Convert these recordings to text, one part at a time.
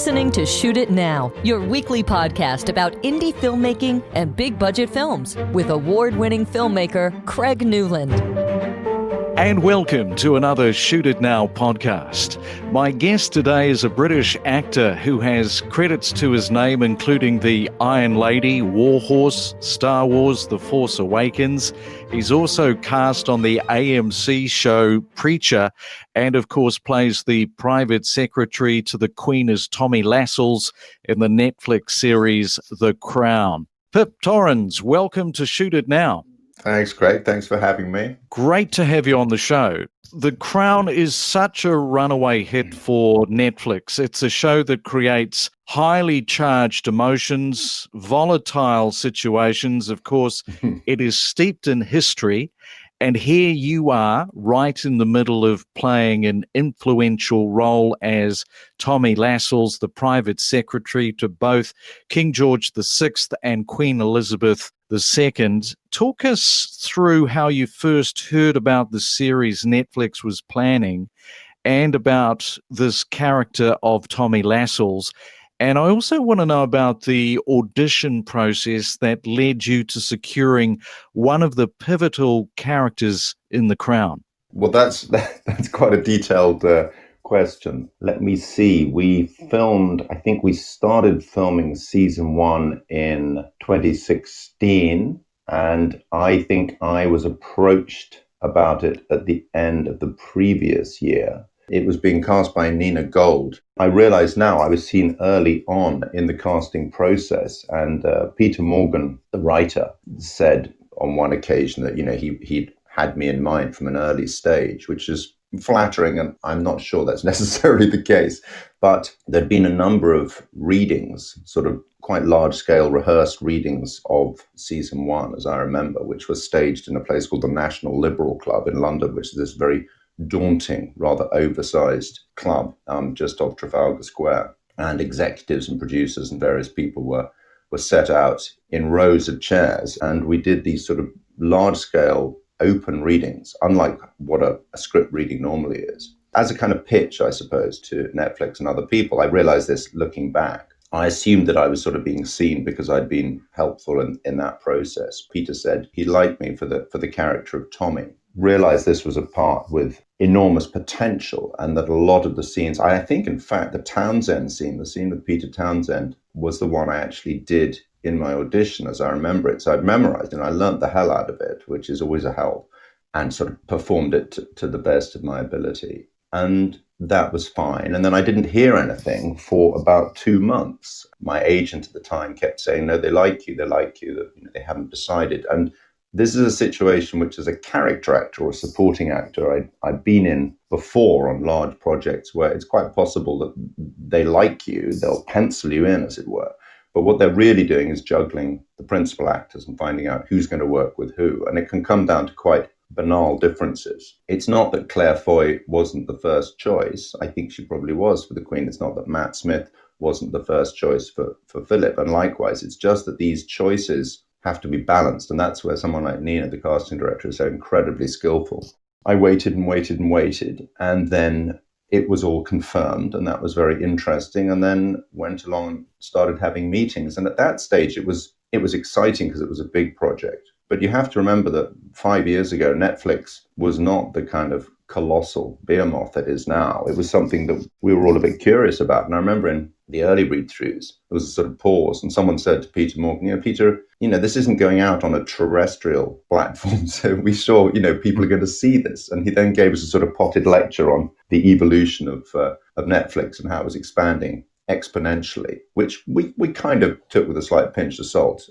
listening to Shoot It Now, your weekly podcast about indie filmmaking and big-budget films with award-winning filmmaker Craig Newland. And welcome to another Shoot It Now podcast. My guest today is a British actor who has credits to his name, including The Iron Lady, Warhorse, Star Wars, The Force Awakens. He's also cast on the AMC show Preacher, and of course plays the private secretary to the Queen as Tommy Lascelles in the Netflix series The Crown. Pip Torrens, welcome to Shoot It Now. Thanks, Craig. Thanks for having me. Great to have you on the show. The Crown is such a runaway hit for Netflix. It's a show that creates highly charged emotions, volatile situations. Of course, it is steeped in history. And here you are, right in the middle of playing an influential role as Tommy Lascelles, the private secretary to both King George VI and Queen Elizabeth II. Talk us through how you first heard about the series Netflix was planning and about this character of Tommy Lascelles. And I also want to know about the audition process that led you to securing one of the pivotal characters in The Crown. Well, that's quite a detailed question. Let me see. We started filming season 1 in 2016, and I think I was approached about it at the end of the previous year. It was being cast by Nina Gold. I realize now I was seen early on in the casting process, and Peter Morgan, the writer, said on one occasion that he'd had me in mind from an early stage, which is flattering, and I'm not sure that's necessarily the case. But there'd been a number of readings, sort of quite large-scale rehearsed readings of season 1, as I remember, which was staged in a place called the National Liberal Club in London, which is this very daunting, rather oversized club just off Trafalgar Square. And executives and producers and various people were set out in rows of chairs. And we did these sort of large-scale open readings, unlike what a script reading normally is. As a kind of pitch, I suppose, to Netflix and other people, I realized this looking back. I assumed that I was sort of being seen because I'd been helpful in that process. Peter said he liked me for the character of Tommy. Realized this was a part with enormous potential, and that a lot of the scenes, I think, in fact, the Townsend scene, the scene with Peter Townsend, was the one I actually did in my audition as I remember it. So I'd memorized it and I learnt the hell out of it, which is always a help, and sort of performed it to the best of my ability. And that was fine. And then I didn't hear anything for about 2 months. My agent at the time kept saying, no, they like you, they haven't decided. And this is a situation which, as a character actor or a supporting actor, I've been in before on large projects where it's quite possible that they like you, they'll pencil you in, as it were. But what they're really doing is juggling the principal actors and finding out who's going to work with who. And it can come down to quite banal differences. It's not that Claire Foy wasn't the first choice. I think she probably was for the Queen. It's not that Matt Smith wasn't the first choice for Philip. And likewise, it's just that these choices have to be balanced. And that's where someone like Nina, the casting director, is so incredibly skillful. I waited and waited and waited, and then it was all confirmed, and that was very interesting. And then went along and started having meetings. And at that stage, it was exciting because it was a big project. But you have to remember that 5 years ago, Netflix was not the kind of colossal behemoth it is now. It was something that we were all a bit curious about. And I remember in the early read-throughs, there was a sort of pause, and someone said to Peter Morgan, Peter, this isn't going out on a terrestrial platform. So we saw, people are going to see this. And he then gave us a sort of potted lecture on the evolution of Netflix and how it was expanding exponentially, which we kind of took with a slight pinch of salt.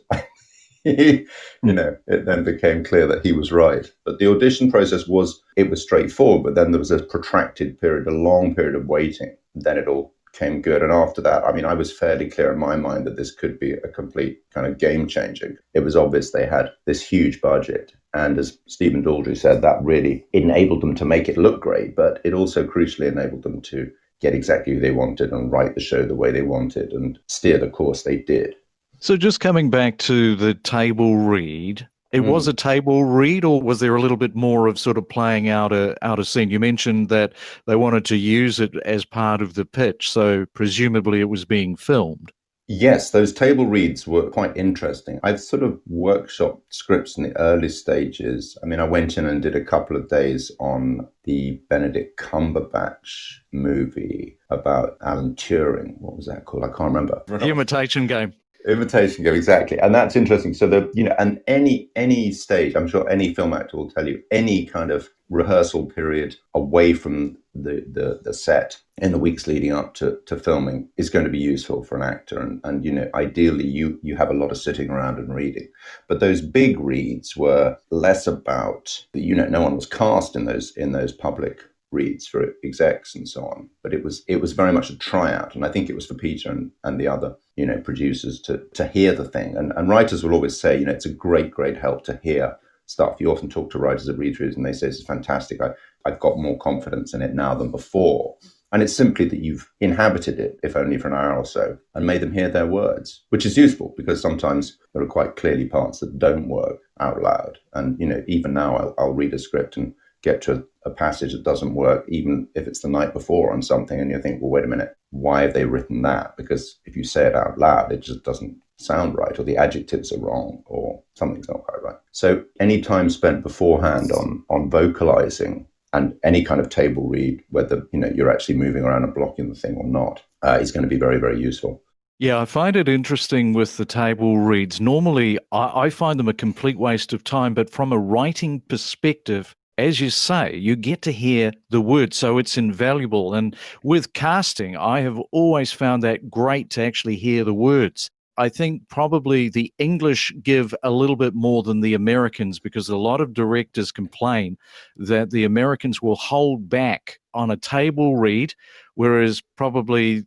It then became clear that he was right. But the audition process was straightforward, but then there was a protracted period, a long period of waiting. Then it all came good. And after that, I was fairly clear in my mind that this could be a complete kind of game changing. It was obvious they had this huge budget. And as Stephen Daldry said, that really enabled them to make it look great, but it also crucially enabled them to get exactly who they wanted and write the show the way they wanted and steer the course they did. So just coming back to the table read, It was a table read, or was there a little bit more of sort of playing out a scene? You mentioned that they wanted to use it as part of the pitch, so presumably it was being filmed. Yes, those table reads were quite interesting. I've sort of workshopped scripts in the early stages. I mean, I went in and did a couple of days on the Benedict Cumberbatch movie about Alan Turing. What was that called? I can't remember. The Imitation Game. Imitation Game, exactly. And that's interesting. So and any stage, I'm sure any film actor will tell you, any kind of rehearsal period away from the set in the weeks leading up to filming is going to be useful for an actor. And ideally you have a lot of sitting around and reading. But those big reads were less about, no one was cast in those public reads for execs and so on, but it was very much a tryout, and I think it was for Peter and the other producers to hear the thing, and writers will always say it's a great help to hear stuff. You often talk to writers at read-throughs and they say this is fantastic, I've got more confidence in it now than before. And it's simply that you've inhabited it, if only for an hour or so, and made them hear their words, which is useful because sometimes there are quite clearly parts that don't work out loud. And even now I'll read a script and get to a passage that doesn't work, even if it's the night before on something, and you think, well, wait a minute, why have they written that? Because if you say it out loud, it just doesn't sound right, or the adjectives are wrong, or something's not quite right. So any time spent beforehand on vocalizing, and any kind of table read, whether you're actually moving around and blocking the thing or not, is going to be very, very useful. Yeah, I find it interesting with the table reads. Normally, I find them a complete waste of time, but from a writing perspective, as you say, you get to hear the words, so it's invaluable. And with casting, I have always found that great to actually hear the words. I think probably the English give a little bit more than the Americans, because a lot of directors complain that the Americans will hold back on a table read, whereas probably,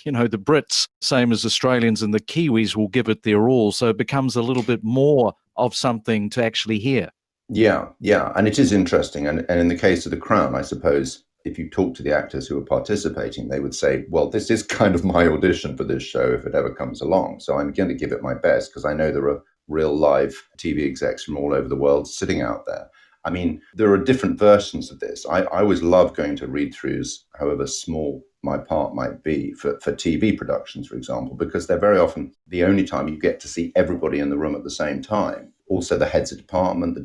the Brits, same as Australians and the Kiwis, will give it their all. So it becomes a little bit more of something to actually hear. Yeah. And it is interesting. And in the case of The Crown, I suppose if you talk to the actors who are participating, they would say, well, this is kind of my audition for this show if it ever comes along. So I'm going to give it my best because I know there are real live TV execs from all over the world sitting out there. I mean, there are different versions of this. I always love going to read-throughs, however small my part might be, for TV productions, for example, because they're very often the only time you get to see everybody in the room at the same time. Also the heads of department, the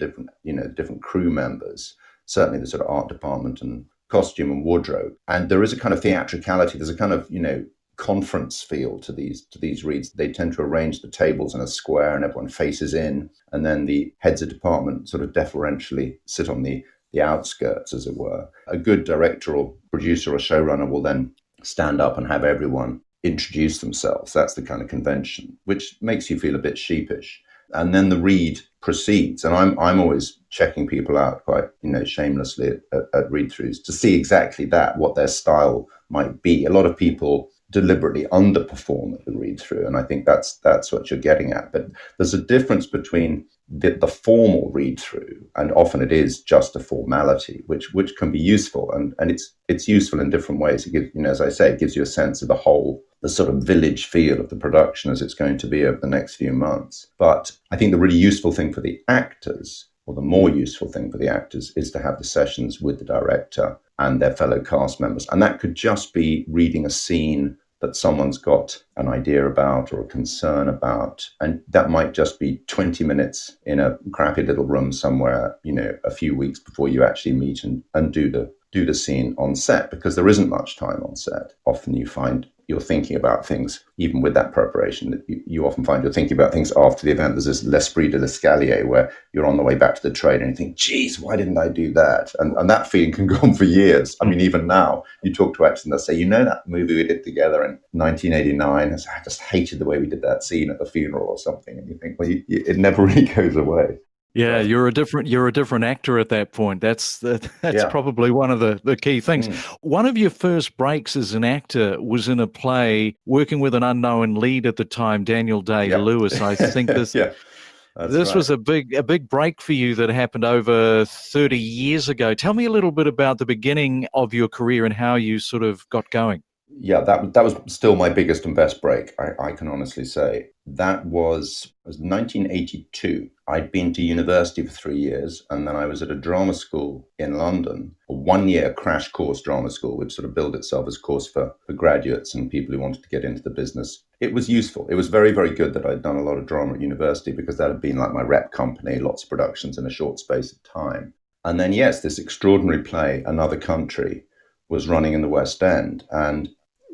different crew members, certainly the sort of art department and costume and wardrobe. And there is a kind of theatricality. There's a kind of, conference feel to these reads. They tend to arrange the tables in a square and everyone faces in. And then the heads of department sort of deferentially sit on the outskirts, as it were. A good director or producer or showrunner will then stand up and have everyone introduce themselves. That's the kind of convention, which makes you feel a bit sheepish. And then the read proceeds. And I'm always checking people out quite, shamelessly at read-throughs to see exactly that, what their style might be. A lot of people deliberately underperform at the read-through, and I think that's what you're getting at. But there's a difference between the formal read-through, and often it is just a formality, which can be useful, and it's useful in different ways. It gives, as I say, it gives you a sense of the sort of village feel of the production as it's going to be over the next few months. But I think the really useful thing for the actors, or the more useful thing for the actors, is to have the sessions with the director and their fellow cast members. And that could just be reading a scene that someone's got an idea about or a concern about. And that might just be 20 minutes in a crappy little room somewhere, a few weeks before you actually meet and do the scene on set, because there isn't much time on set. Often you find you're thinking about things, even with that preparation, that you often find you're thinking about things after the event. There's this l'esprit de l'escalier where you're on the way back to the train and you think, geez, why didn't I do that? And that feeling can go on for years. I mean, even now, you talk to actors and they'll say, that movie we did together in 1989, I just hated the way we did that scene at the funeral or something. And you think, well, it never really goes away. Yeah, you're a different actor at that point. That's probably one of the key things. One of your first breaks as an actor was in a play working with an unknown lead at the time, Daniel Day-Lewis. I think this this was a big break for you that happened over 30 years ago. Tell me a little bit about the beginning of your career and how you sort of got going. Yeah, that was still my biggest and best break, I can honestly say. That was 1982. I'd been to university for 3 years, and then I was at a drama school in London, a 1 year crash course drama school, which sort of billed itself as a course for graduates and people who wanted to get into the business. It was useful. It was very, very good that I'd done a lot of drama at university, because that had been like my rep company, lots of productions in a short space of time. And then, yes, this extraordinary play, Another Country, was running in the West End. And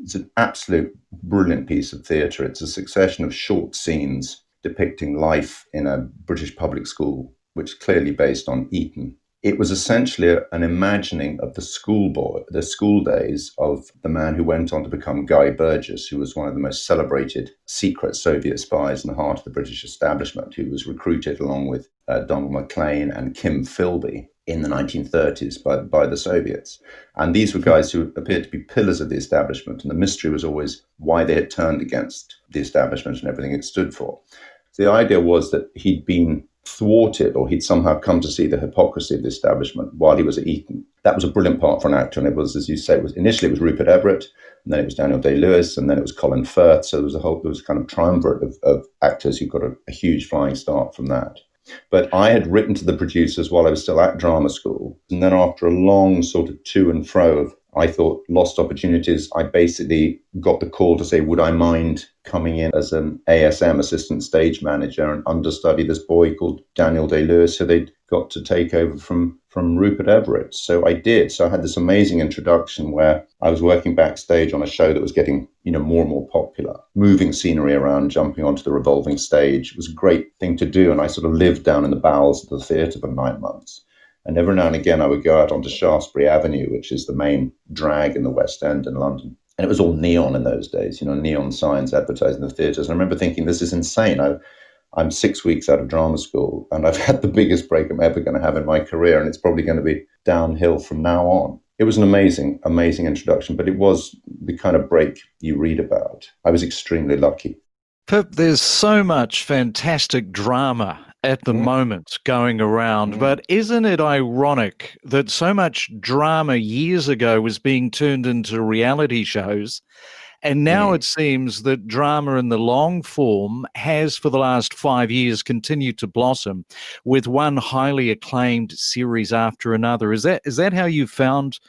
it's an absolute brilliant piece of theatre. It's a succession of short scenes depicting life in a British public school, which is clearly based on Eton. It was essentially an imagining of the school days of the man who went on to become Guy Burgess, who was one of the most celebrated secret Soviet spies in the heart of the British establishment, who was recruited along with Donald Maclean and Kim Philby in the 1930s by the Soviets. And these were guys who appeared to be pillars of the establishment. And the mystery was always why they had turned against the establishment and everything it stood for. So the idea was that he'd been thwarted, or he'd somehow come to see the hypocrisy of the establishment while he was at Eton. That was a brilliant part for an actor. And it was, as you say, initially it was Rupert Everett, and then it was Daniel Day-Lewis, and then it was Colin Firth. So there was a kind of triumvirate of actors who got a huge flying start from that. But I had written to the producers while I was still at drama school. And then after a long sort of to and fro of, I thought, lost opportunities, I basically got the call to say, would I mind coming in as an ASM, assistant stage manager, and understudy this boy called Daniel Day-Lewis, who they'd got to take over from Rupert Everett. So I did. So I had this amazing introduction where I was working backstage on a show that was getting, more and more popular, moving scenery around, jumping onto the revolving stage. It was a great thing to do. And I sort of lived down in the bowels of the theatre for 9 months. And every now and again, I would go out onto Shaftesbury Avenue, which is the main drag in the West End in London. And it was all neon in those days, neon signs advertising the theatres. And I remember thinking, this is insane. I'm 6 weeks out of drama school, and I've had the biggest break I'm ever going to have in my career, and it's probably going to be downhill from now on. It was an amazing, amazing introduction, but it was the kind of break you read about. I was extremely lucky. Pip, there's so much fantastic drama at the moment going around, but isn't it ironic that so much drama years ago was being turned into reality shows, and now it seems that drama in the long form has, for the last 5 years, continued to blossom with one highly acclaimed series after another? Is that how you found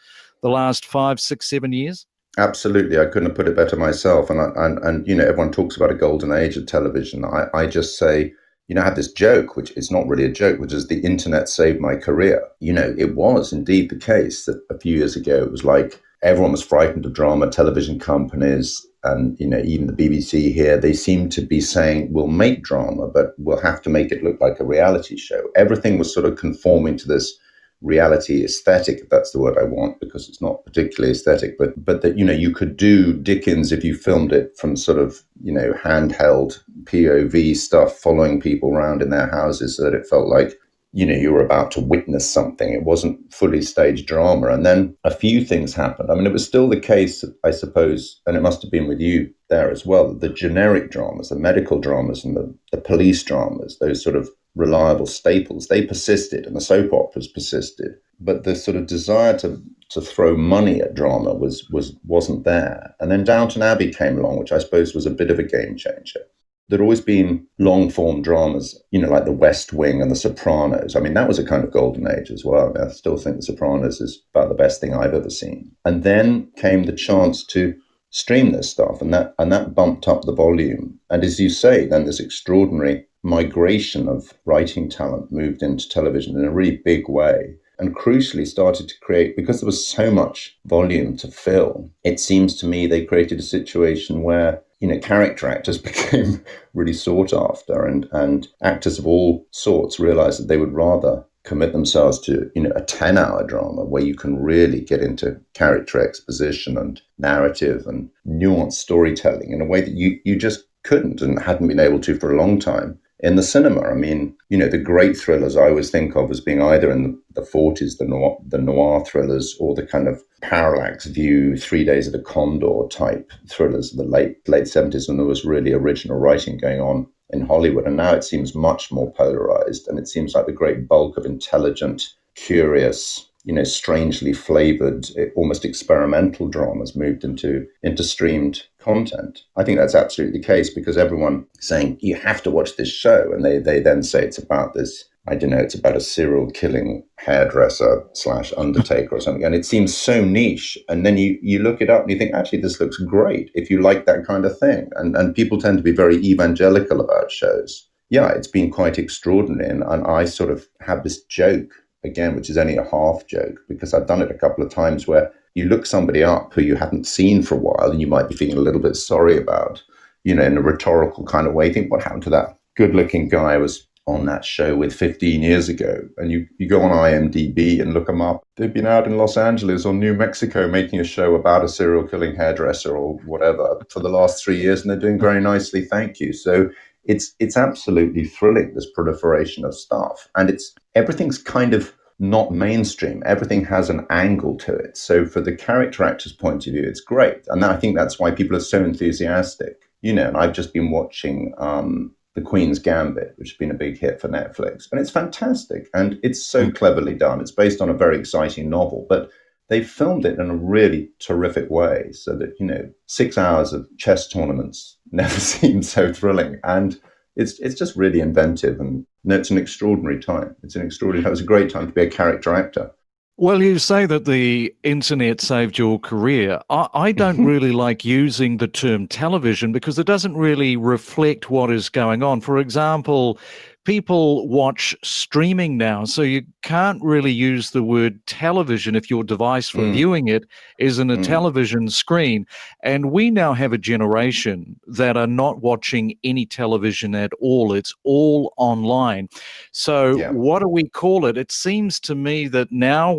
the last 5, 6, 7 years? Absolutely. I couldn't have put it better myself. And everyone talks about a golden age of television. I just say, I have this joke, which is not really a joke, which is the internet saved my career. It was indeed the case that a few years ago, it was like everyone was frightened of drama, television companies, and, even the BBC here, they seemed to be saying, we'll make drama, but we'll have to make it look like a reality show. Everything was sort of conforming to this reality aesthetic, if that's the word I want, because it's not particularly aesthetic, but that, you could do Dickens if you filmed it from sort of, handheld POV stuff, following people around in their houses so that it felt like, you were about to witness something. It wasn't fully staged drama. And then a few things happened. I mean, it was still the case, I suppose, and it must have been with you there as well, the generic dramas, the medical dramas and the police dramas, those sort of reliable staples, they persisted, and the soap operas persisted. But the sort of desire to throw money at drama wasn't there. And then Downton Abbey came along, which I suppose was a bit of a game changer. There'd always been long-form dramas, like The West Wing and The Sopranos. I mean, that was a kind of golden age as well. I still think The Sopranos is about the best thing I've ever seen. And then came the chance to stream this stuff, and that bumped up the volume. And as you say, then this extraordinary migration of writing talent moved into television in a really big way, and crucially started to create, because there was so much volume to fill, it seems to me they created a situation where character actors became really sought after, and actors of all sorts realized that they would rather commit themselves to, a 10-hour drama where you can really get into character exposition and narrative and nuanced storytelling in a way that you just couldn't and hadn't been able to for a long time in the cinema. I mean, the great thrillers I always think of as being either in the 40s, the noir thrillers, or the kind of parallax view, 3 Days of the Condor type thrillers of the late 70s, when there was really original writing going on in Hollywood. And now it seems much more polarized, and it seems like the great bulk of intelligent, curious, strangely flavored, almost experimental dramas moved into streamed content. I think that's absolutely the case, because everyone saying you have to watch this show, and they then say it's about this, I don't know, it's about a serial killing hairdresser / undertaker or something. And it seems so niche. And then you look it up and you think, actually, this looks great if you like that kind of thing. And people tend to be very evangelical about shows. Yeah, it's been quite extraordinary. And I sort of have this joke, again, which is only a half joke, because I've done it a couple of times, where you look somebody up who you haven't seen for a while and you might be feeling a little bit sorry about, in a rhetorical kind of way. You think, what happened to that good-looking guy who was on that show with 15 years ago? And you go on IMDb and look them up. They've been out in Los Angeles or New Mexico making a show about a serial killing hairdresser or whatever for the last 3 years, and they're doing very nicely, thank you. So it's absolutely thrilling, this proliferation of stuff. And everything's kind of not mainstream. Everything has an angle to it. So for the character actor's point of view, it's great. And I think that's why people are so enthusiastic. And I've just been watching The Queen's Gambit, which has been a big hit for Netflix. And it's fantastic. And it's so cleverly done. It's based on a very exciting novel, but they filmed it in a really terrific way, so that, 6 hours of chess tournaments never seemed so thrilling. And it's just really inventive, and it's an extraordinary time. It was a great time to be a character actor. Well, you say that the internet saved your career. I don't really like using the term television, because it doesn't really reflect what is going on. For example, people watch streaming now, so you can't really use the word television if your device for viewing it isn't a television screen. And we now have a generation that are not watching any television at all. It's all online. So what do we call it? It seems to me that now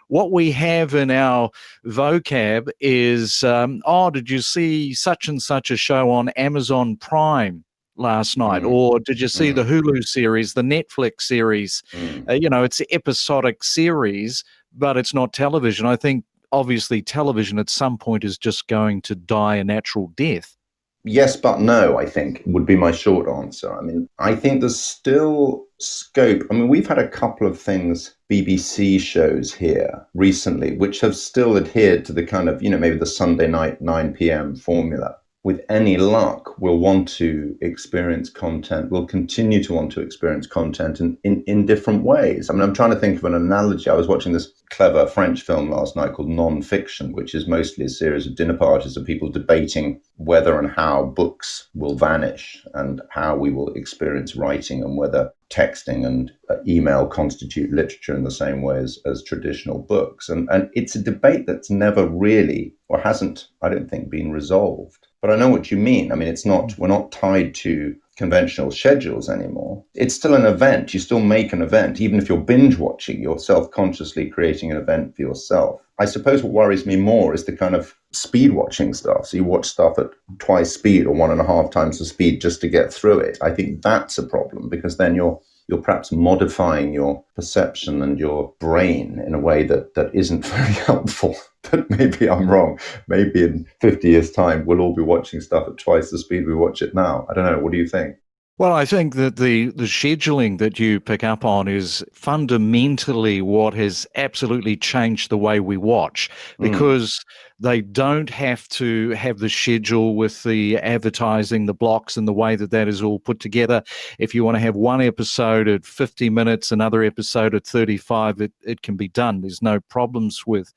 what we have in our vocab is, did you see such and such a show on Amazon Prime last night? Or did you see the Hulu series, the Netflix series? It's an episodic series, but it's not television. I think, obviously, television at some point is just going to die a natural death. Yes, but no, I think, would be my short answer. I mean, I think there's still scope. I mean, we've had a couple of things, BBC shows here recently, which have still adhered to the kind of, maybe the Sunday night 9 p.m. formula. With any luck, we'll want to experience content. We'll continue to want to experience content in different ways. I mean, I'm trying to think of an analogy. I was watching this clever French film last night called Non-Fiction, which is mostly a series of dinner parties of people debating whether and how books will vanish and how we will experience writing, and whether texting and email constitute literature in the same way as traditional books. And it's a debate that's never really, or hasn't, I don't think, been resolved. But I know what you mean. I mean, we're not tied to conventional schedules anymore. It's still an event. You still make an event. Even if you're binge watching, you're self-consciously creating an event for yourself. I suppose what worries me more is the kind of speed watching stuff. So you watch stuff at twice speed or 1.5 times the speed just to get through it. I think that's a problem, because then you're perhaps modifying your perception and your brain in a way that isn't very helpful. But maybe I'm wrong. Maybe in 50 years' time, we'll all be watching stuff at twice the speed we watch it now. I don't know. What do you think? Well, I think that the scheduling that you pick up on is fundamentally what has absolutely changed the way we watch, because they don't have to have the schedule with the advertising, the blocks, and the way that is all put together. If you want to have one episode at 50 minutes, another episode at 35, it can be done. There's no problems with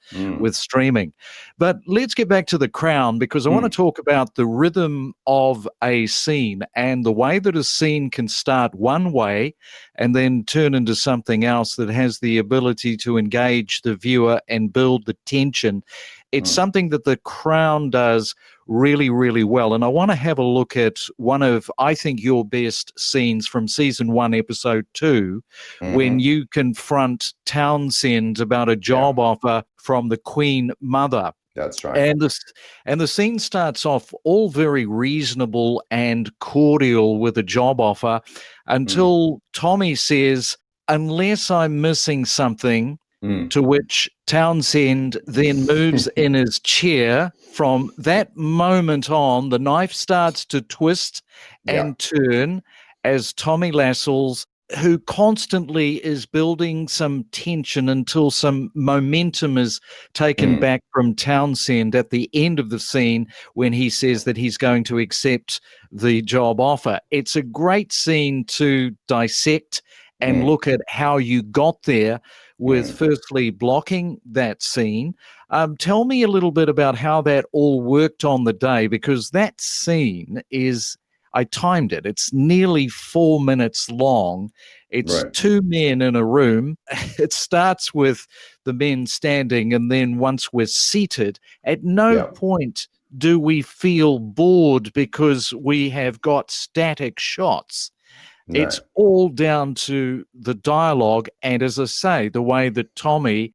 streaming. But let's get back to The Crown, because I want to talk about the rhythm of a scene and the way that a scene can start one way and then turn into something else that has the ability to engage the viewer and build the tension. It's something that The Crown does really, really well. And I want to have a look at one of, I think, your best scenes from season 1, episode 2, when you confront Townsend about a job offer from the Queen Mother. That's right. And the scene starts off all very reasonable and cordial with a job offer until Tommy says, "Unless I'm missing something," to which Townsend then moves in his chair. From that moment on, the knife starts to twist and turn as Tommy Lascelles who constantly is building some tension until some momentum is taken back from Townsend at the end of the scene when he says that he's going to accept the job offer. It's a great scene to dissect and look at how you got there with firstly blocking that scene. Tell me a little bit about how that all worked on the day, because that scene is, I timed it, it's nearly 4 minutes long. It's Right. two men in a room. It starts with the men standing, and then once we're seated, at no point do we feel bored because we have got static shots. No. It's all down to the dialogue, and as I say, the way that Tommy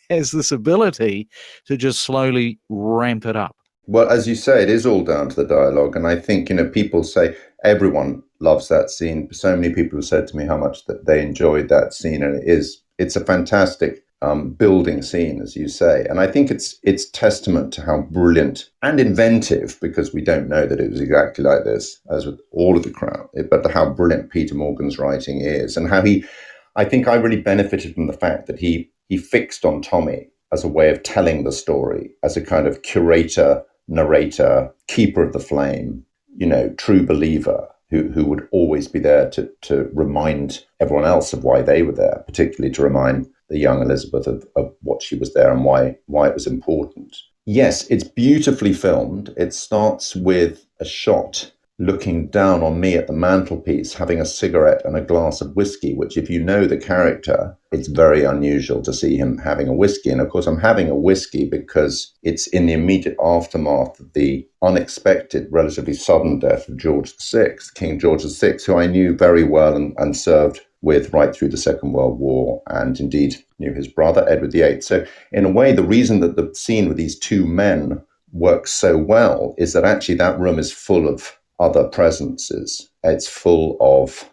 has this ability to just slowly ramp it up. Well, as you say, it is all down to the dialogue. And I think, people say everyone loves that scene. So many people have said to me how much that they enjoyed that scene. And it's a fantastic building scene, as you say. And I think it's testament to how brilliant and inventive, because we don't know that it was exactly like this, as with all of The Crown, but how brilliant Peter Morgan's writing is, and how I think I really benefited from the fact that he fixed on Tommy as a way of telling the story, as a kind of curator, narrator, keeper of the flame, true believer who would always be there to remind everyone else of why they were there, particularly to remind the young Elizabeth of what she was there and why it was important. Yes, it's beautifully filmed. It starts with a shot looking down on me at the mantelpiece, having a cigarette and a glass of whiskey, which, if you know the character, it's very unusual to see him having a whiskey. And of course, I'm having a whiskey because it's in the immediate aftermath of the unexpected, relatively sudden death of George VI, King George VI, who I knew very well and served with right through the Second World War, and indeed knew his brother, Edward VIII. So in a way, the reason that the scene with these two men works so well is that actually that room is full of other presences. It's full of,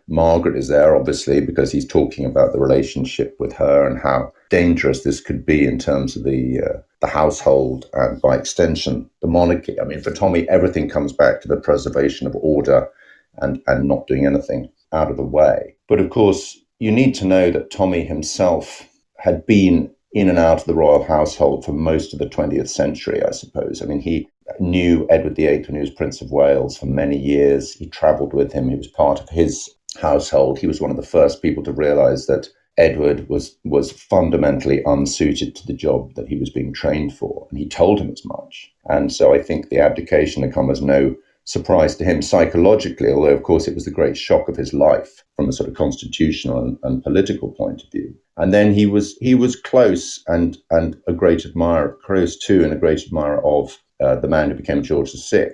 Margaret is there, obviously, because he's talking about the relationship with her and how dangerous this could be in terms of the household and, by extension, the monarchy. For Tommy, everything comes back to the preservation of order and not doing anything out of the way. But of course, you need to know that Tommy himself had been in and out of the royal household for most of the 20th century, I suppose. He knew Edward VIII when he was Prince of Wales for many years. He travelled with him. He was part of his household. He was one of the first people to realise that Edward was fundamentally unsuited to the job that he was being trained for. And he told him as much. And so I think the abdication had come as no surprise to him psychologically, although, of course, it was the great shock of his life from a sort of constitutional and political point of view. And then he was close and a great admirer, close to and a great admirer of the man who became George VI,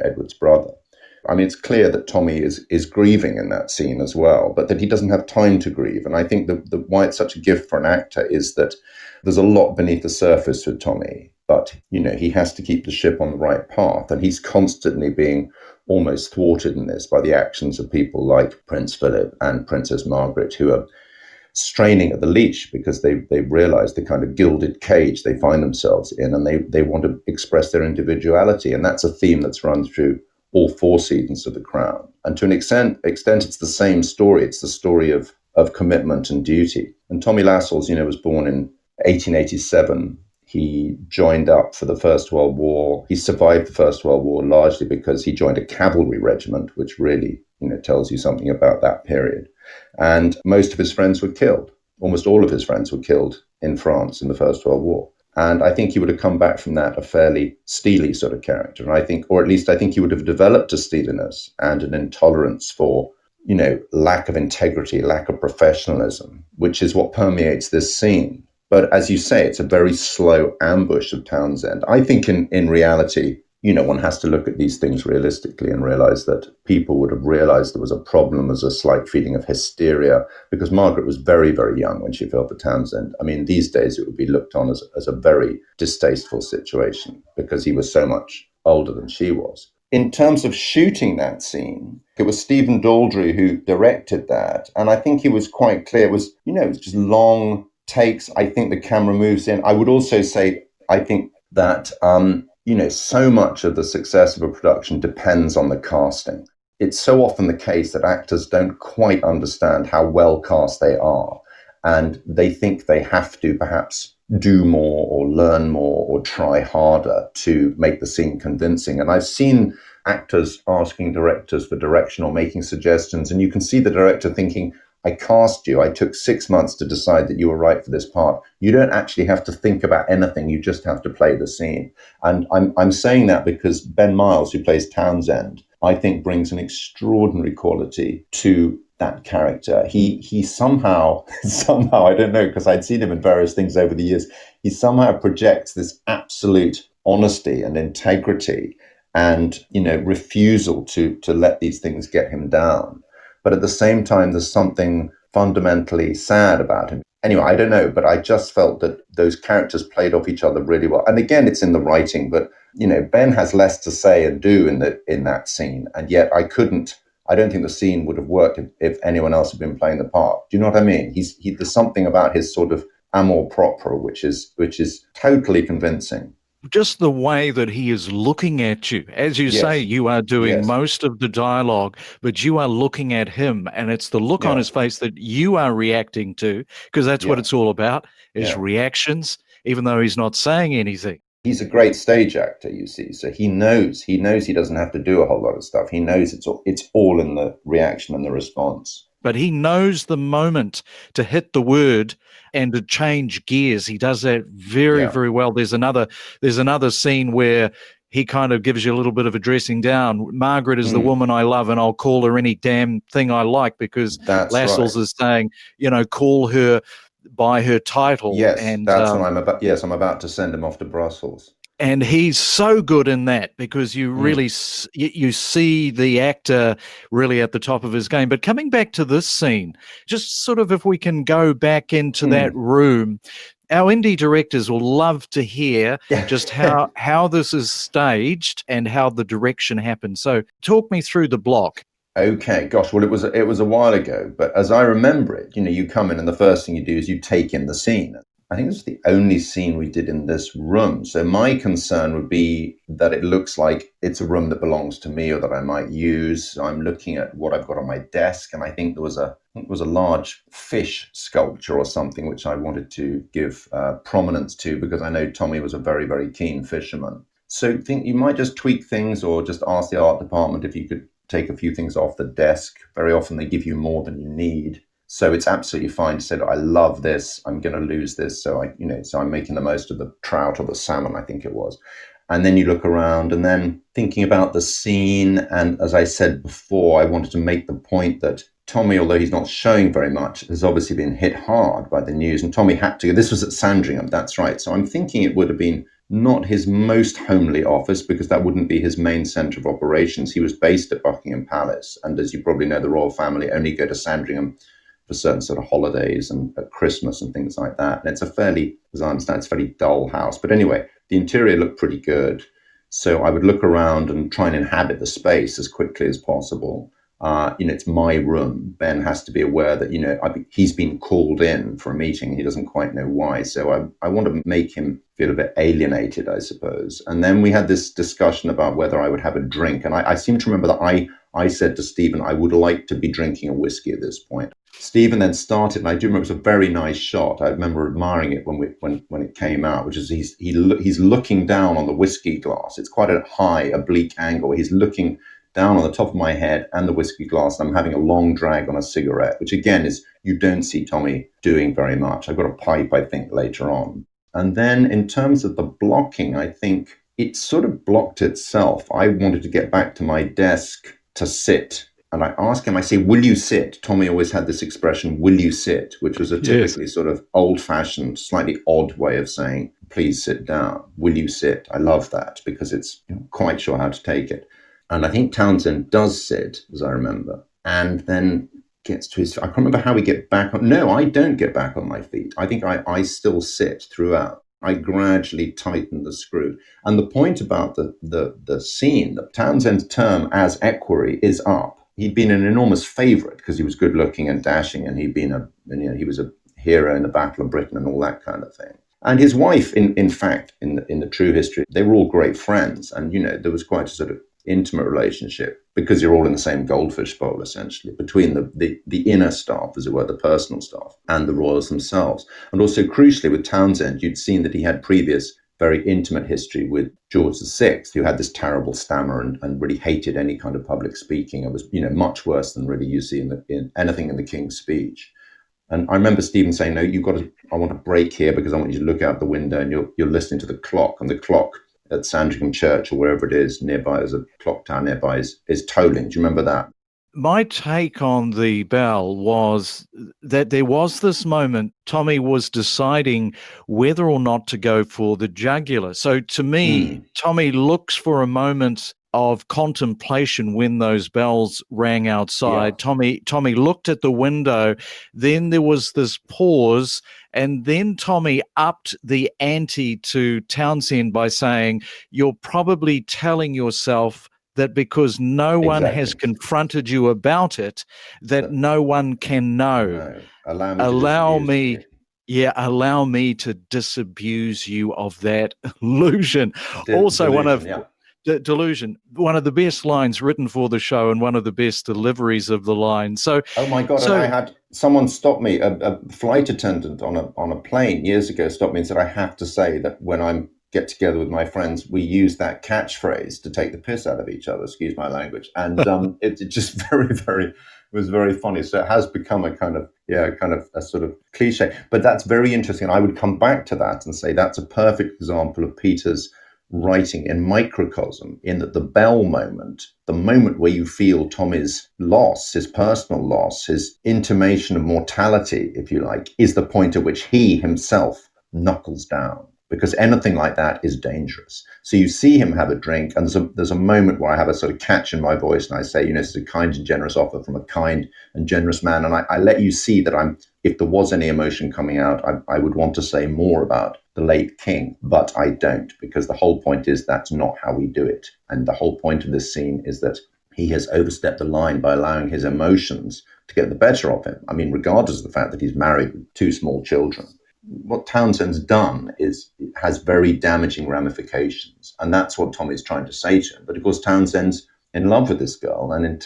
Edward's brother. It's clear that Tommy is grieving in that scene as well, but that he doesn't have time to grieve. And I think the why it's such a gift for an actor is that there's a lot beneath the surface with Tommy, but, he has to keep the ship on the right path. And he's constantly being almost thwarted in this by the actions of people like Prince Philip and Princess Margaret, who are straining at the leash because they realize the kind of gilded cage they find themselves in, and they want to express their individuality. And that's a theme that's run through all 4 seasons of The Crown. And to an extent, it's the same story. It's the story of commitment and duty. And Tommy Lascelles, was born in 1887. He joined up for the First World War. He survived the First World War largely because he joined a cavalry regiment, which really, tells you something about that period. And most of his friends were killed. Almost all of his friends were killed in France in the First World War. And I think he would have come back from that a fairly steely sort of character. And I think he would have developed a steeliness and an intolerance for, lack of integrity, lack of professionalism, which is what permeates this scene. But as you say, it's a very slow ambush of Townsend. I think in reality, one has to look at these things realistically and realize that people would have realized there was a problem, as a slight feeling of hysteria, because Margaret was very, very young when she fell for Townsend. These days it would be looked on as a very distasteful situation because he was so much older than she was. In terms of shooting that scene, it was Stephen Daldry who directed that. And I think he was quite clear. It was just long takes. I think the camera moves in. I would also say, I think that, so much of the success of a production depends on the casting. it's so often the case that actors don't quite understand how well cast they are. And they think they have to perhaps do more or learn more or try harder to make the scene convincing. And I've seen actors asking directors for direction or making suggestions, and you can see the director thinking, I cast you. I took 6 months to decide that you were right for this part. You don't actually have to think about anything. You just have to play the scene. And I'm saying that because Ben Miles, who plays Townsend, I think brings an extraordinary quality to that character. He somehow, I don't know, because I'd seen him in various things over the years, he somehow projects this absolute honesty and integrity and, refusal to let these things get him down. But at the same time, there's something fundamentally sad about him. Anyway, I don't know, but I just felt that those characters played off each other really well. And again, it's in the writing, but Ben has less to say and do in that scene, and yet I don't think the scene would have worked if anyone else had been playing the part. Do you know what I mean? There's something about his sort of amour propre which is totally convincing. Just the way that he is looking at you. As you say, you are doing most of the dialogue, but you are looking at him, and it's the look on his face that you are reacting to, because that's what it's all about, is reactions, even though he's not saying anything. He's a great stage actor, you see, so he knows he doesn't have to do a whole lot of stuff. He knows it's all in the reaction and the response. But he knows the moment to hit the word and to change gears. He does that very, very well. There's another scene where he kind of gives you a little bit of a dressing down. Margaret is the woman I love, and I'll call her any damn thing I like, because Lascelles is saying, call her by her title. Yes, and that's what I'm about. Yes, I'm about to send him off to Brussels. And he's so good in that, because you really you see the actor really at the top of his game. But coming back to this scene, just sort of if we can go back into that room, our indie directors will love to hear just how this is staged and how the direction happens. So talk me through the block. Okay, gosh, well, it was a while ago, but as I remember it, you come in and the first thing you do is you take in the scene. I think it's the only scene we did in this room. So my concern would be that it looks like it's a room that belongs to me or that I might use. I'm looking at what I've got on my desk, and I think there was a large fish sculpture or something which I wanted to give prominence to, because I know Tommy was a very, very keen fisherman. So I think you might just tweak things or just ask the art department if you could take a few things off the desk. Very often they give you more than you need. So it's absolutely fine to say that I love this, I'm going to lose this. So I'm making the most of the trout or the salmon, I think it was. And then you look around and then thinking about the scene. And as I said before, I wanted to make the point that Tommy, although he's not showing very much, has obviously been hit hard by the news. And Tommy had to go. This was at Sandringham, that's right. So I'm thinking it would have been not his most homely office, because that wouldn't be his main centre of operations. He was based at Buckingham Palace. And as you probably know, the royal family only go to Sandringham for certain sort of holidays and at Christmas and things like that. And it's a fairly, as I understand, it's a fairly dull house. But anyway, the interior looked pretty good. So I would look around and try and inhabit the space as quickly as possible. It's my room. Ben has to be aware that, he's been called in for a meeting. He doesn't quite know why. So I want to make him feel a bit alienated, I suppose. And then we had this discussion about whether I would have a drink. And I seem to remember that I said to Stephen, I would like to be drinking a whiskey at this point. Stephen then started, and I do remember it was a very nice shot. I remember admiring it when it came out, which is he's looking down on the whiskey glass. It's quite a high, oblique angle. He's looking down on the top of my head and the whiskey glass, and I'm having a long drag on a cigarette, which again is, you don't see Tommy doing very much. I've got a pipe, I think, later on. And then in terms of the blocking, I think it sort of blocked itself. I wanted to get back to my desk to sit. And I ask him, I say, will you sit? Tommy always had this expression, will you sit? Which was a typically sort of old-fashioned, slightly odd way of saying, please sit down. Will you sit? I love that, because it's quite sure how to take it. And I think Townsend does sit, as I remember, and then gets to his... I can't remember how we get back on... No, I don't get back on my feet. I think I still sit throughout. I gradually tighten the screw. And the point about the scene, that Townsend's term as equerry is up. He'd been an enormous favourite because he was good looking and dashing, and he was a hero in the Battle of Britain and all that kind of thing. And his wife, in fact, in the true history, they were all great friends. And, there was quite a sort of intimate relationship, because you're all in the same goldfish bowl, essentially, between the inner staff, as it were, the personal staff, and the royals themselves. And also, crucially, with Townsend, you'd seen that he had previous very intimate history with George VI, who had this terrible stammer and really hated any kind of public speaking. It was, much worse than really you see in anything in the King's Speech. And I remember Stephen saying, "No, I want to break here because I want you to look out the window and you're listening to the clock, and the clock at Sandringham Church or wherever it is nearby, there's a clock tower nearby, is tolling." Do you remember that? My take on the bell was that there was this moment Tommy was deciding whether or not to go for the jugular. So to me, Tommy looks for a moment of contemplation when those bells rang outside. Yeah. Tommy looked at the window, then there was this pause, and then Tommy upped the ante to Townsend by saying, "You're probably telling yourself that because no one has confronted you about it, that no one can know. No. Allow me to disabuse you of that illusion." Delusion. Delusion. One of the best lines written for the show and one of the best deliveries of the line. So, oh my God! And I had someone stop me, a flight attendant on a plane years ago, stopped me and said, "I have to say that when I'm get together with my friends, we use that catchphrase to take the piss out of each other." Excuse my language. And it just was very funny. So it has become a kind of a sort of cliche. But that's very interesting. I would come back to that and say that's a perfect example of Peter's writing in microcosm, in that the bell moment, the moment where you feel Tommy's loss, his personal loss, his intimation of mortality, if you like, is the point at which he himself knuckles down. Because anything like that is dangerous. So you see him have a drink, and there's a moment where I have a sort of catch in my voice, and I say, this is a kind and generous offer from a kind and generous man. And I let you see that if there was any emotion coming out, I would want to say more about the late king, but I don't, because the whole point is that's not how we do it. And the whole point of this scene is that he has overstepped the line by allowing his emotions to get the better of him. I mean, regardless of the fact that he's married with 2 small children. What Townsend's done has very damaging ramifications, and that's what Tommy's trying to say to him. But of course, Townsend's in love with this girl and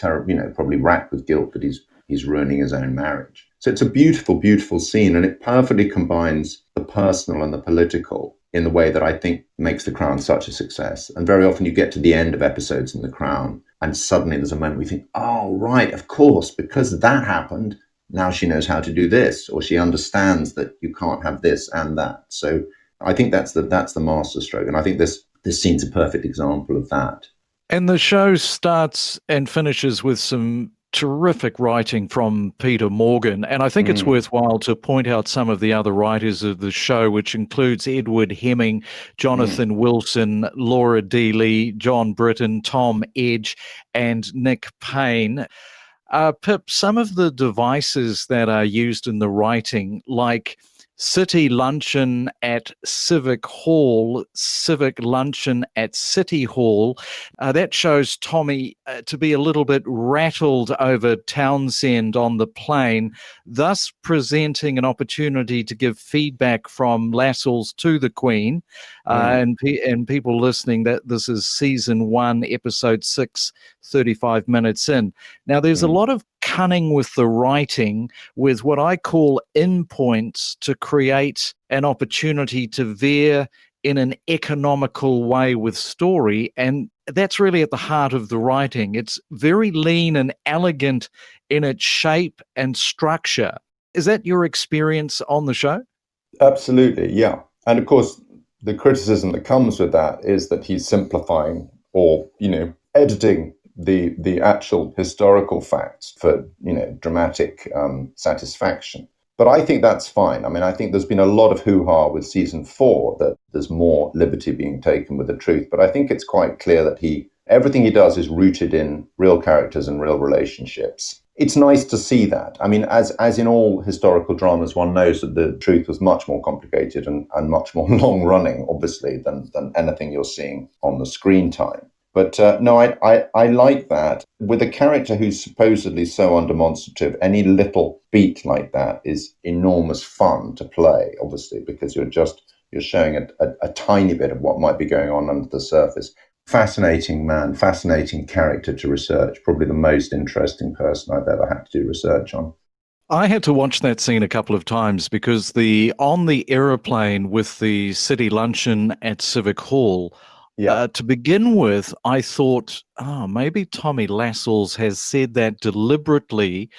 probably racked with guilt that he's ruining his own marriage. So it's a beautiful, beautiful scene, and it perfectly combines the personal and the political in the way that I think makes The Crown such a success. And very often you get to the end of episodes in The Crown, and suddenly there's a moment where you think, oh, right, of course, because that happened, now she knows how to do this, or she understands that you can't have this and that. So I think that's the masterstroke, and I think this scene's a perfect example of that. And the show starts and finishes with some terrific writing from Peter Morgan, and I think it's worthwhile to point out some of the other writers of the show, which includes Edward Hemming, Jonathan Wilson, Laura Dealey, John Britton, Tom Edge, and Nick Payne. Pip, some of the devices that are used in the writing, like City Luncheon at Civic Hall, Civic Luncheon at City Hall, that shows Tommy to be a little bit rattled over Townsend on the plane, thus presenting an opportunity to give feedback from Lascelles to the Queen. And people listening, that this is season 1, episode 6, 35 minutes in. Now, there's a lot of cunning with the writing, with what I call in points to create an opportunity to veer in an economical way with story. And that's really at the heart of the writing. It's very lean and elegant in its shape and structure. Is that your experience on the show? Absolutely, yeah. And of course, the criticism that comes with that is that he's simplifying or, editing the actual historical facts for, dramatic satisfaction. But I think that's fine. I mean, I think there's been a lot of hoo-ha with season 4 that there's more liberty being taken with the truth. But I think it's quite clear that everything he does is rooted in real characters and real relationships. It's nice to see that. I mean, as in all historical dramas, one knows that the truth was much more complicated and much more long-running, obviously, than anything you're seeing on the screen time. But no, I like that. With a character who's supposedly so undemonstrative, any little beat like that is enormous fun to play, obviously, because you're showing a tiny bit of what might be going on under the surface. Fascinating man, fascinating character to research. Probably the most interesting person I've ever had to do research on. I had to watch that scene a couple of times because on the aeroplane with the city luncheon at Civic Hall, Yeah. to begin with, I thought, oh, maybe Tommy Lascelles has said that deliberately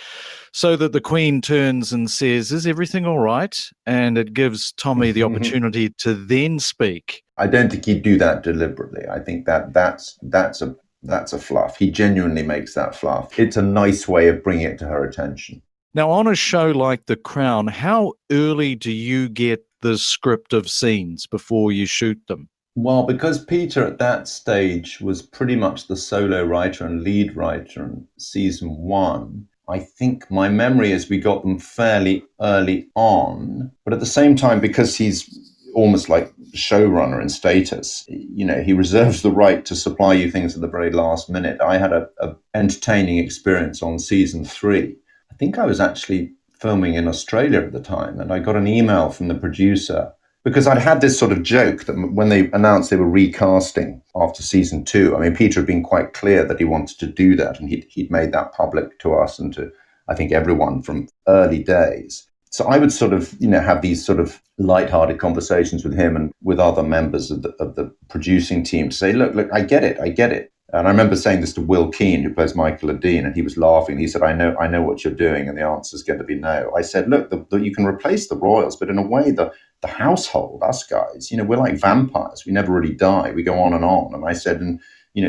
so that the Queen turns and says, "Is everything all right?" And it gives Tommy the opportunity to then speak. I don't think he'd do that deliberately. I think that's a fluff. He genuinely makes that fluff. It's a nice way of bringing it to her attention. Now, on a show like The Crown, how early do you get the script of scenes before you shoot them? Well, because Peter at that stage was pretty much the solo writer and lead writer in season one, I think my memory is we got them fairly early on. But at the same time, because he's almost like showrunner in status, he reserves the right to supply you things at the very last minute. I had a entertaining experience on season three. I think I was actually filming in Australia at the time, and I got an email from the producer because I'd had this sort of joke that when they announced they were recasting after season two, I mean, Peter had been quite clear that he wanted to do that, and he'd made that public to us and to, I think, everyone from early days. So I would sort of, have these sort of lighthearted conversations with him and with other members of the producing team to say, look, I get it. And I remember saying this to Will Keane, who plays Michael Adine, and he was laughing. He said, I know what you're doing, and the answer's going to be no. I said, look, you can replace the royals, but in a way, the household, us guys, we're like vampires. We never really die. We go on. And I said, and,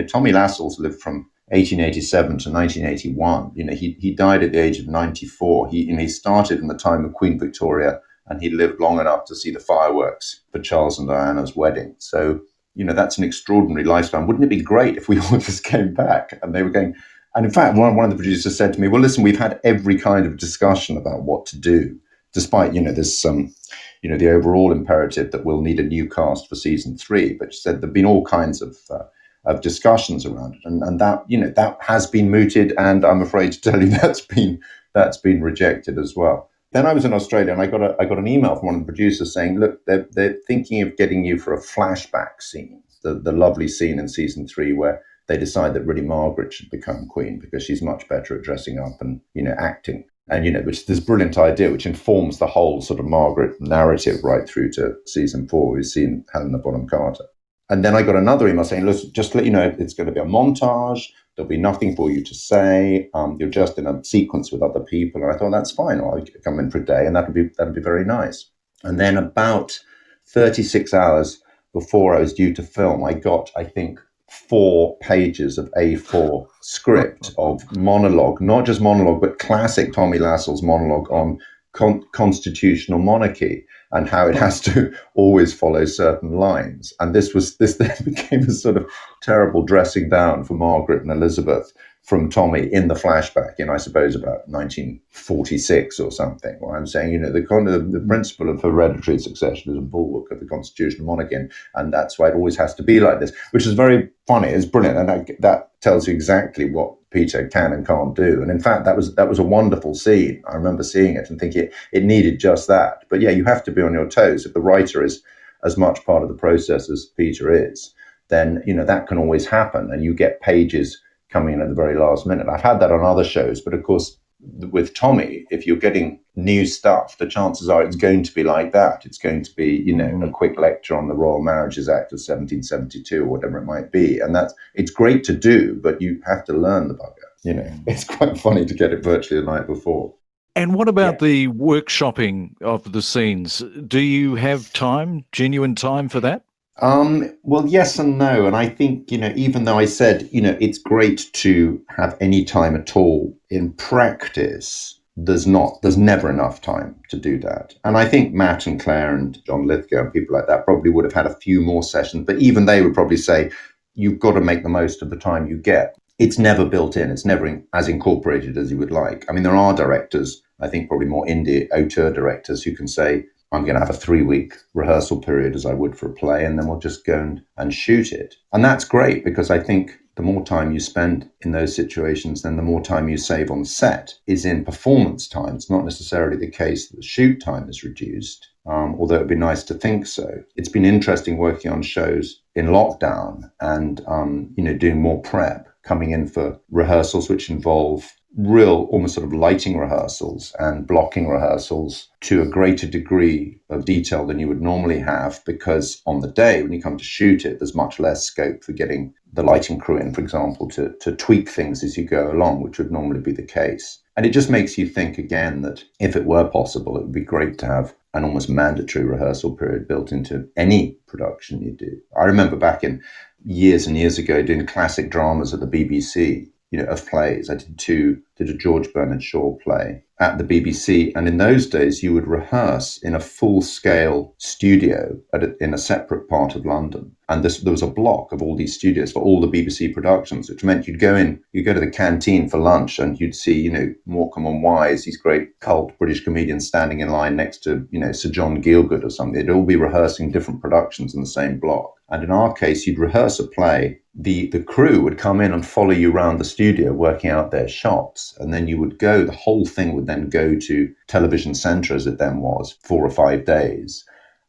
Tommy Lascelles lived from 1887 to 1981. He died at the age of 94. He started in the time of Queen Victoria, and he lived long enough to see the fireworks for Charles and Diana's wedding. So, that's an extraordinary lifespan. Wouldn't it be great if we all just came back? And they were going, and in fact, one of the producers said to me, well, listen, we've had every kind of discussion about what to do, despite, this, the overall imperative that we'll need a new cast for season three. But she said there've been all kinds of discussions around it. And that, that has been mooted. And I'm afraid to tell you that's been rejected as well. Then I was in Australia, and I got an email from one of the producers saying, look, they're thinking of getting you for a flashback scene, the lovely scene in season three where they decide that really Margaret should become queen because she's much better at dressing up and, acting. And, which is this brilliant idea, which informs the whole sort of Margaret narrative right through to season four. We've seen Helena Bonham Carter. And then I got another email saying, look, just to let you know, it's going to be a montage. There'll be nothing for you to say. You're just in a sequence with other people. And I thought, that's fine. I'll come in for a day, and that'd be very nice. And then about 36 hours before I was due to film, I got, I think, 4 pages of A4 script of monologue, not just monologue, but classic Tommy Lascelles monologue on constitutional monarchy and how it has to always follow certain lines. And this then became a sort of terrible dressing down for Margaret and Elizabeth from Tommy in the flashback in, I suppose, about 1946 or something, where I'm saying, the principle of hereditary succession is a bulwark of the constitutional monarchy, and that's why it always has to be like this, which is very funny. It's brilliant, and that tells you exactly what Peter can and can't do. And in fact, that was a wonderful scene. I remember seeing it and thinking it needed just that. But yeah, you have to be on your toes. If the writer is as much part of the process as Peter is, then that can always happen, and you get pages coming in at the very last minute. I've had that on other shows, but of course, with Tommy, if you're getting new stuff, the chances are it's going to be like that. It's going to be, a quick lecture on the Royal Marriages Act of 1772 or whatever it might be. And it's great to do, but you have to learn the bugger. It's quite funny to get it virtually the night before. And what about the workshopping of the scenes? Do you have genuine time for that? Well, yes and no. And I think, even though I said, it's great to have any time at all, in practice, there's never enough time to do that. And I think Matt and Claire and John Lithgow and people like that probably would have had a few more sessions, but even they would probably say, you've got to make the most of the time you get. It's never built in. It's never as incorporated as you would like. I mean, there are directors, I think probably more indie auteur directors who can say, I'm going to have a 3-week rehearsal period as I would for a play, and then we'll just go and shoot it. And that's great, because I think the more time you spend in those situations, then the more time you save on set is in performance time. It's not necessarily the case that the shoot time is reduced. although it'd be nice to think so. It's been interesting working on shows in lockdown and, doing more prep, coming in for rehearsals which involve real, almost sort of lighting rehearsals and blocking rehearsals to a greater degree of detail than you would normally have, because on the day when you come to shoot it, there's much less scope for getting the lighting crew in, for example, to tweak things as you go along, which would normally be the case. And it just makes you think again that if it were possible, it would be great to have an almost mandatory rehearsal period built into any production you do. I remember back in years and years ago doing classic dramas at the BBC, of plays. I did a George Bernard Shaw play at the BBC. And in those days, you would rehearse in a full-scale studio in a separate part of London. And there was a block of all these studios for all the BBC productions, which meant you'd go to the canteen for lunch and you'd see, Morecambe and Wise, these great cult British comedians standing in line next to, Sir John Gielgud or something. They'd all be rehearsing different productions in the same block. And in our case, you'd rehearse a play. The crew would come in and follow you around the studio, working out their shots. And then you would the whole thing would then go to Television Centre, as it then was, 4 or 5 days.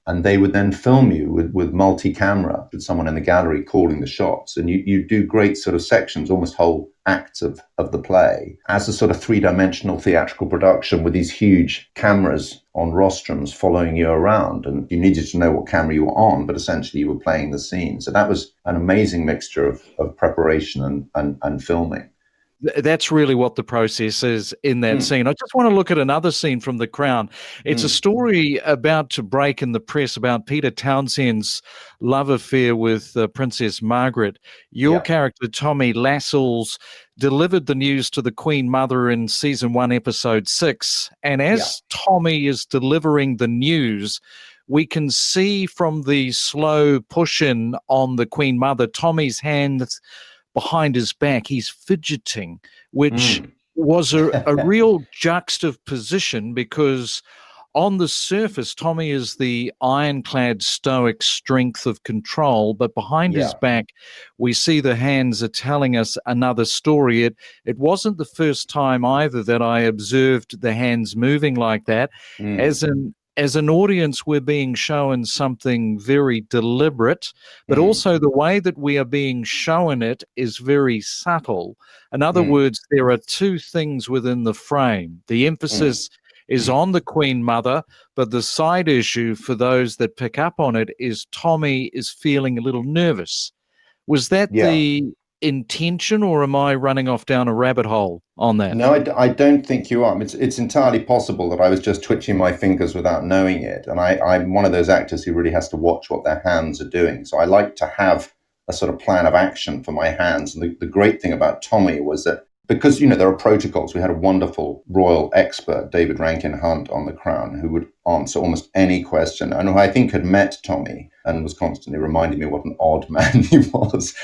And they would then film you with multi-camera, with someone in the gallery calling the shots. And you do great sort of sections, almost whole acts of the play, as a sort of three-dimensional theatrical production with these huge cameras on rostrums following you around. And you needed to know what camera you were on, but essentially you were playing the scene. So that was an amazing mixture of preparation and filming. That's really what the process is in that scene. I just want to look at another scene from The Crown. It's a story about to break in the press about Peter Townshend's love affair with Princess Margaret. Your character, Tommy Lascelles, delivered the news to the Queen Mother in season 1, episode 6. And as Tommy is delivering the news, we can see from the slow push-in on the Queen Mother, Tommy's hands behind his back, he's fidgeting, which was a real juxtaposition, because on the surface, Tommy is the ironclad, stoic strength of control, but behind his back, we see the hands are telling us another story. It wasn't the first time either that I observed the hands moving like that. As an audience, we're being shown something very deliberate, but also the way that we are being shown it is very subtle. In other words, there are two things within the frame. The emphasis is on the Queen Mother, but the side issue for those that pick up on it is Tommy is feeling a little nervous. Was that the intention, or am I running off down a rabbit hole on that? No, I don't think you are. It's entirely possible that I was just twitching my fingers without knowing it. And I'm one of those actors who really has to watch what their hands are doing. So I like to have a sort of plan of action for my hands. And the great thing about Tommy was that, because, there are protocols, we had a wonderful royal expert, David Rankin Hunt, on The Crown, who would answer almost any question, and who I think had met Tommy and was constantly reminding me what an odd man he was.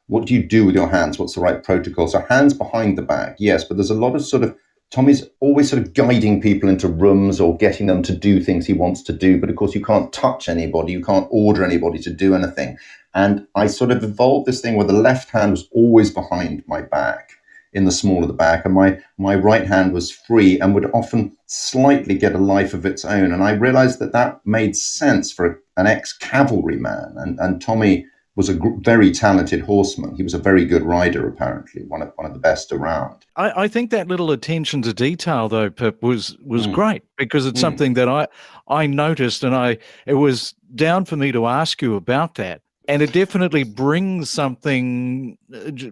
What do you do with your hands? What's the right protocol? So hands behind the back, yes, but there's a lot of sort of, Tommy's always sort of guiding people into rooms or getting them to do things he wants to do. But of course, you can't touch anybody. You can't order anybody to do anything. And I sort of evolved this thing where the left hand was always behind my back, in the small of the back, and my right hand was free and would often slightly get a life of its own. And I realized that made sense for an ex-cavalryman. And Tommy was a very talented horseman. He was a very good rider, apparently, one of the best around. I think that little attention to detail, though, Pip, was great, because it's something that I noticed, and it was down for me to ask you about that. And it definitely brings something,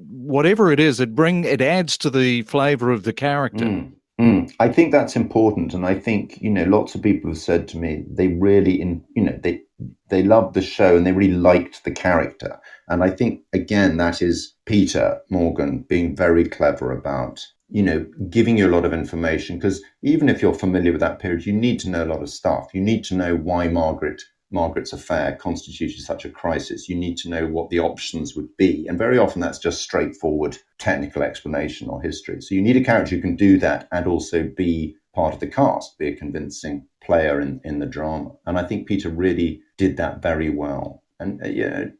whatever it is, it adds to the flavor of the character. I think that's important. And I think, lots of people have said to me, they really, they loved the show and they really liked the character. And I think, again, that is Peter Morgan being very clever about, giving you a lot of information, because even if you're familiar with that period, you need to know a lot of stuff. You need to know why Margaret's affair constituted such a crisis. You need to know what the options would be. And very often that's just straightforward technical explanation or history. So you need a character who can do that and also be part of the cast, be a convincing player in the drama. And I think Peter really did that very well. And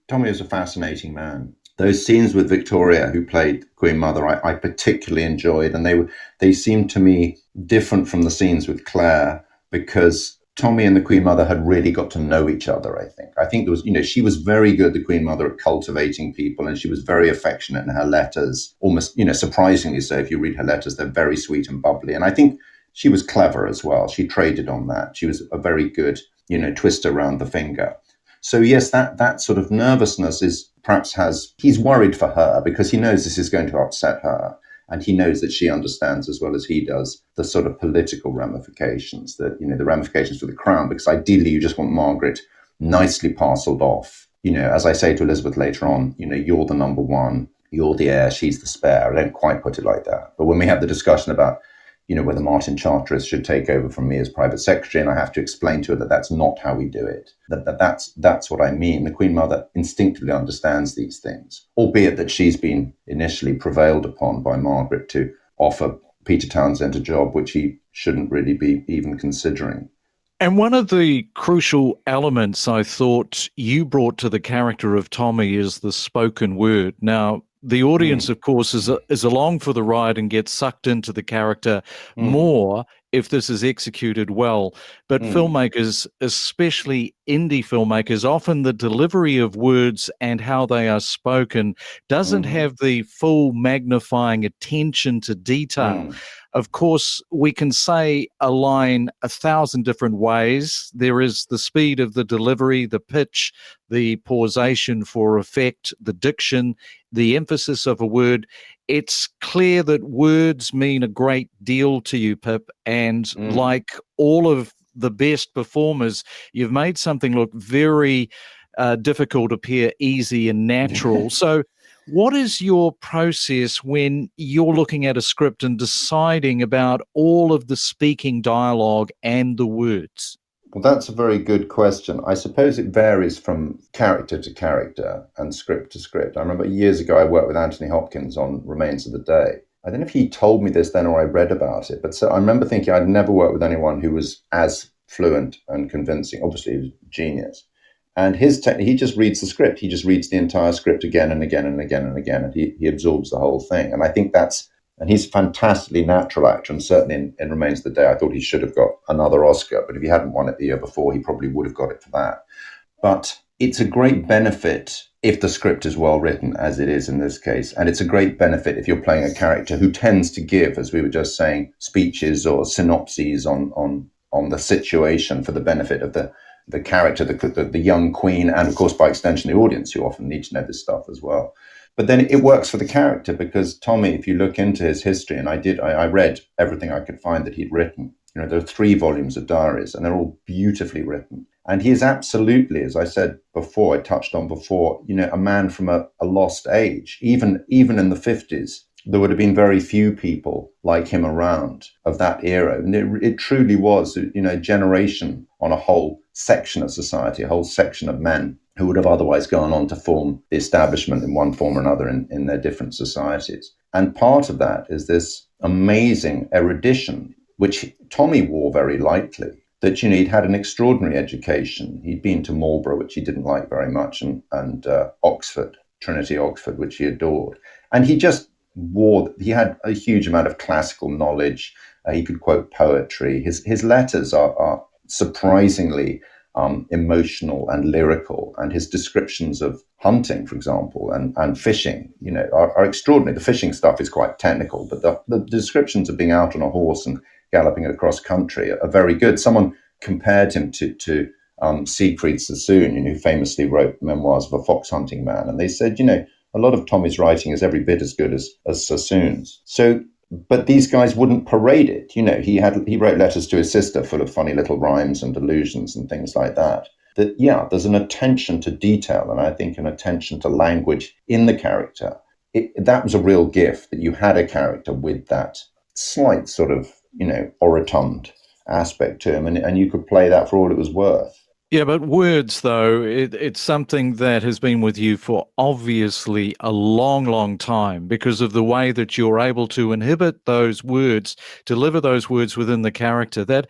Tommy was a fascinating man. Those scenes with Victoria, who played Queen Mother, I particularly enjoyed. And they seemed to me different from the scenes with Claire, because Tommy and the Queen Mother had really got to know each other, I think. I think there was, she was very good, the Queen Mother, at cultivating people, and she was very affectionate in her letters, almost, surprisingly so. If you read her letters, they're very sweet and bubbly. And I think she was clever as well. She traded on that. She was a very good, twist around the finger. So yes, that sort of nervousness he's worried for her because he knows this is going to upset her. And he knows that she understands as well as he does the sort of political ramifications, the ramifications for the crown, because ideally you just want Margaret nicely parceled off. As I say to Elizabeth later on, you're the number one, you're the heir, she's the spare. I don't quite put it like that. But when we have the discussion about whether Martin Charteris should take over from me as private secretary, and I have to explain to her that that's not how we do it, that's what I mean. The Queen Mother instinctively understands these things, albeit that she's been initially prevailed upon by Margaret to offer Peter Townsend a job which he shouldn't really be even considering. And one of the crucial elements I thought you brought to the character of Tommy is the spoken word. Now, the audience, of course, is along for the ride and gets sucked into the character more if this is executed well. But filmmakers, especially indie filmmakers, often the delivery of words and how they are spoken doesn't have the full magnifying attention to detail. Of course, we can say a line 1,000 different ways. There is the speed of the delivery, the pitch, the pausation for effect, the diction, the emphasis of a word. It's clear that words mean a great deal to you, Pip, and like all of the best performers, you've made something look very difficult appear easy and natural. So what is your process when you're looking at a script and deciding about all of the speaking dialogue and the words? Well, that's a very good question. I suppose it varies from character to character and script to script. I remember years ago I worked with Anthony Hopkins on Remains of the Day. I don't know if he told me this then or I read about it, but so I remember thinking I'd never worked with anyone who was as fluent and convincing. Obviously, he was a genius. And he just reads the script. He just reads the entire script again and again and again and again, and he absorbs the whole thing. And I think and he's a fantastically natural actor, and certainly in Remains of the Day, I thought he should have got another Oscar, but if he hadn't won it the year before, he probably would have got it for that. But it's a great benefit if the script is well written, as it is in this case, and it's a great benefit if you're playing a character who tends to give, as we were just saying, speeches or synopses on the situation for the benefit of the character, the young queen, and of course, by extension, the audience, who often need to know this stuff as well. But then it works for the character because Tommy, if you look into his history, and I read everything I could find that he'd written, there are 3 volumes of diaries and they're all beautifully written. And he is absolutely, as I said before, I touched on before, a man from a lost age. Even in the 50s, there would have been very few people like him around of that era. And it truly was, a generation on a whole section of society, a whole section of men who would have otherwise gone on to form the establishment in one form or another in their different societies. And part of that is this amazing erudition, which Tommy wore very lightly, that, he'd had an extraordinary education. He'd been to Marlborough, which he didn't like very much, and Oxford, Trinity Oxford, which he adored. And he had a huge amount of classical knowledge. He could quote poetry. His letters are surprisingly emotional and lyrical, and his descriptions of hunting, for example, and fishing, are extraordinary. The fishing stuff is quite technical, but the descriptions of being out on a horse and galloping across country are very good. Someone compared him to Siegfried Sassoon, who famously wrote memoirs of a fox hunting man, and they said, a lot of Tommy's writing is every bit as good as Sassoon's. So, but these guys wouldn't parade it. He wrote letters to his sister full of funny little rhymes and allusions and things like that. There's an attention to detail, and I think an attention to language in the character. That was a real gift, that you had a character with that slight sort of, orotund aspect to him, and you could play that for all it was worth. Yeah, but words, though, it's something that has been with you for obviously a long, long time because of the way that you're able to inhibit those words, deliver those words within the character. That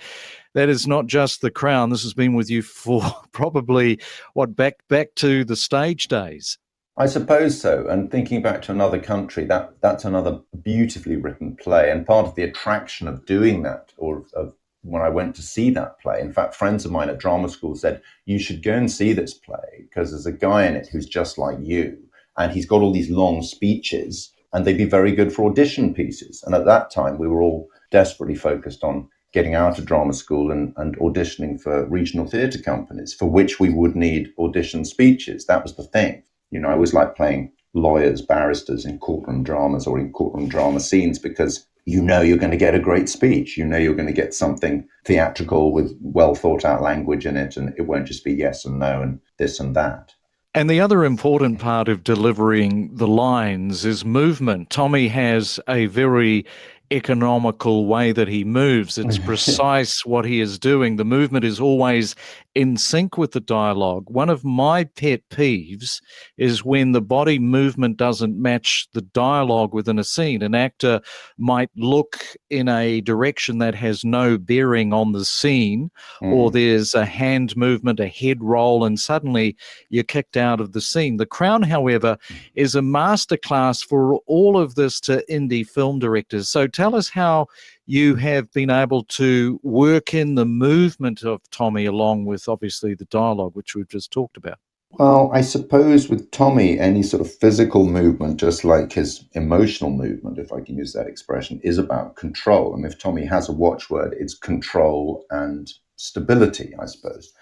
is not just The Crown. This has been with you for probably, back to the stage days. I suppose so. And thinking back to Another Country, that's another beautifully written play. And part of the attraction of doing that, or of when I went to see that play. In fact, friends of mine at drama school said, you should go and see this play because there's a guy in it who's just like you. And he's got all these long speeches and they'd be very good for audition pieces. And at that time, we were all desperately focused on getting out of drama school and auditioning for regional theatre companies, for which we would need audition speeches. That was the thing. You know, I always liked playing lawyers, barristers in courtroom dramas or in courtroom drama scenes because you know you're going to get a great speech. You know you're going to get something theatrical with well thought out language in it, and it won't just be yes and no and this and that. And the other important part of delivering the lines is movement. Tommy has a very economical way that he moves. It's precise what he is doing. The movement is always in sync with the dialogue. One of my pet peeves is when the body movement doesn't match the dialogue within a scene. An actor might look in a direction that has no bearing on the scene, or there's a hand movement, a head roll, and suddenly you're kicked out of the scene. The Crown, however, is a masterclass for all of this to indie film directors. So tell us how you have been able to work in the movement of Tommy along with obviously the dialogue, which we've just talked about. Well, I suppose with Tommy, any sort of physical movement, just like his emotional movement, if I can use that expression, is about control. And if Tommy has a watchword, it's control and stability, I suppose.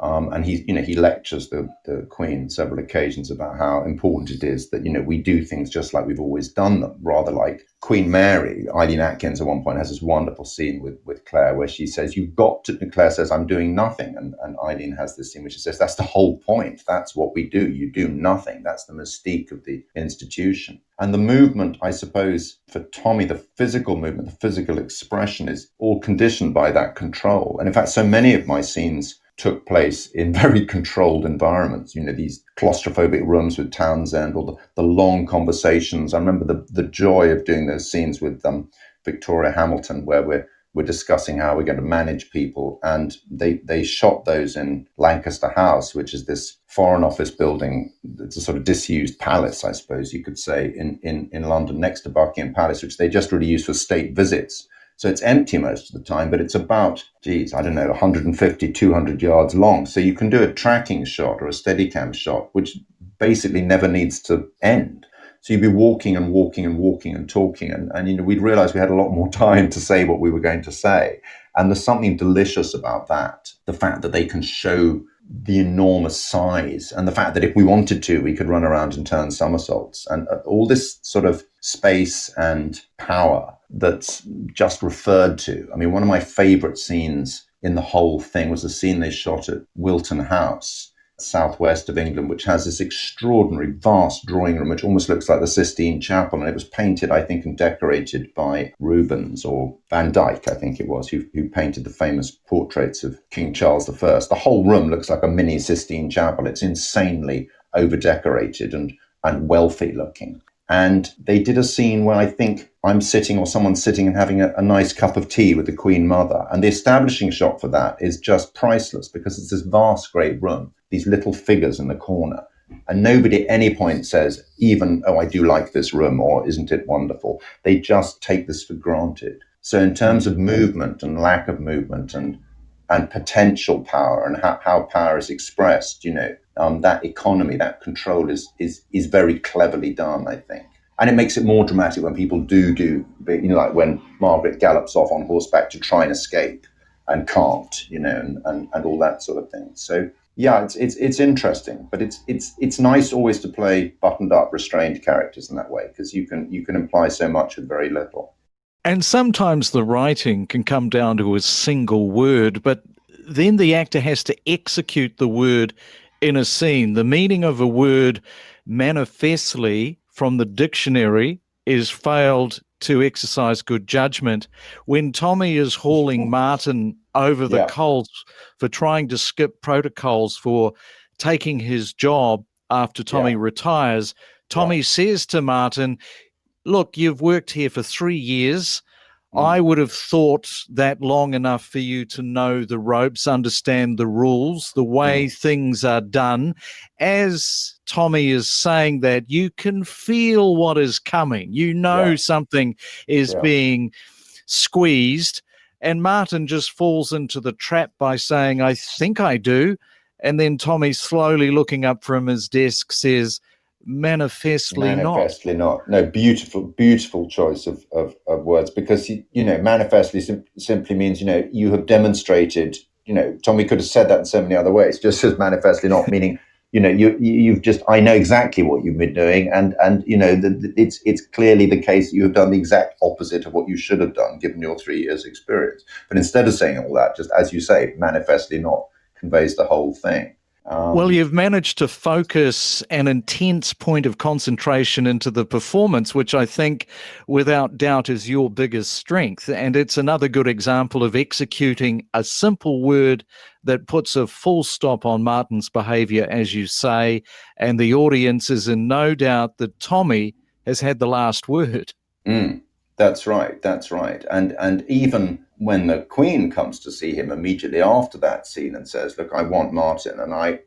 And he lectures the Queen on several occasions about how important it is that, we do things just like we've always done them, rather like Queen Mary. Eileen Atkins at one point has this wonderful scene with Claire where she says, Claire says, I'm doing nothing. And Eileen has this scene which she says, that's the whole point. That's what we do. You do nothing. That's the mystique of the institution. And the movement, I suppose, for Tommy, the physical movement, the physical expression is all conditioned by that control. And in fact, so many of my scenes took place in very controlled environments, these claustrophobic rooms with Townsend, or the long conversations. I remember the joy of doing those scenes with Victoria Hamilton, where we're discussing how we're going to manage people. And they shot those in Lancaster House, which is this Foreign Office building. It's a sort of disused palace, I suppose you could say, in London, next to Buckingham Palace, which they just really use for state visits. So it's empty most of the time, but it's about, 150, 200 yards long. So you can do a tracking shot or a Steadicam shot, which basically never needs to end. So you'd be walking and walking and walking and talking. And we'd realize we had a lot more time to say what we were going to say. And there's something delicious about that. The fact that they can show the enormous size, and the fact that if we wanted to, we could run around and turn somersaults, and all this sort of space and power that's just referred to. I mean, one of my favorite scenes in the whole thing was the scene they shot at Wilton House, southwest of England, which has this extraordinary vast drawing room, which almost looks like the Sistine Chapel. And it was painted, I think, and decorated by Rubens or Van Dyck, I think it was, who painted the famous portraits of King Charles I. The whole room looks like a mini Sistine Chapel. It's insanely over-decorated and wealthy looking. And they did a scene where I think I'm sitting or someone's sitting and having a nice cup of tea with the Queen Mother. And the establishing shot for that is just priceless because it's this vast, great room, these little figures in the corner. And nobody at any point says even, oh, I do like this room, or isn't it wonderful? They just take this for granted. So in terms of movement and lack of movement and potential power and how power is expressed, that economy, that control is very cleverly done, I think. And it makes it more dramatic when people do, like when Margaret gallops off on horseback to try and escape and can't, and all that sort of thing. So yeah, it's interesting, but it's nice always to play buttoned up, restrained characters in that way, because you can imply so much with very little. And sometimes the writing can come down to a single word, but then the actor has to execute the word in a scene. The meaning of a word manifestly from the dictionary is failed to exercise good judgment. When Tommy is hauling Martin over the coals for trying to skip protocols for taking his job after Tommy retires, Tommy says to Martin, look, you've worked here for 3 years. I would have thought that long enough for you to know the ropes, understand the rules, the way things are done. As Tommy is saying that, you can feel what is coming. Something is being squeezed. And Martin just falls into the trap by saying, I think I do. And then Tommy, slowly looking up from his desk, says, manifestly not. Manifestly not. No, beautiful choice of words, because, manifestly simply means, you have demonstrated, Tommy could have said that in so many other ways, just as manifestly not, meaning, you've just, I know exactly what you've been doing. And it's clearly the case that you have done the exact opposite of what you should have done, given your 3 years experience. But instead of saying all that, just as you say, manifestly not conveys the whole thing. Well, you've managed to focus an intense point of concentration into the performance, which I think, without doubt, is your biggest strength. And it's another good example of executing a simple word that puts a full stop on Martin's behaviour, as you say, and the audience is in no doubt that Tommy has had the last word. That's right. And even when the Queen comes to see him immediately after that scene and says, look, I want Martin. And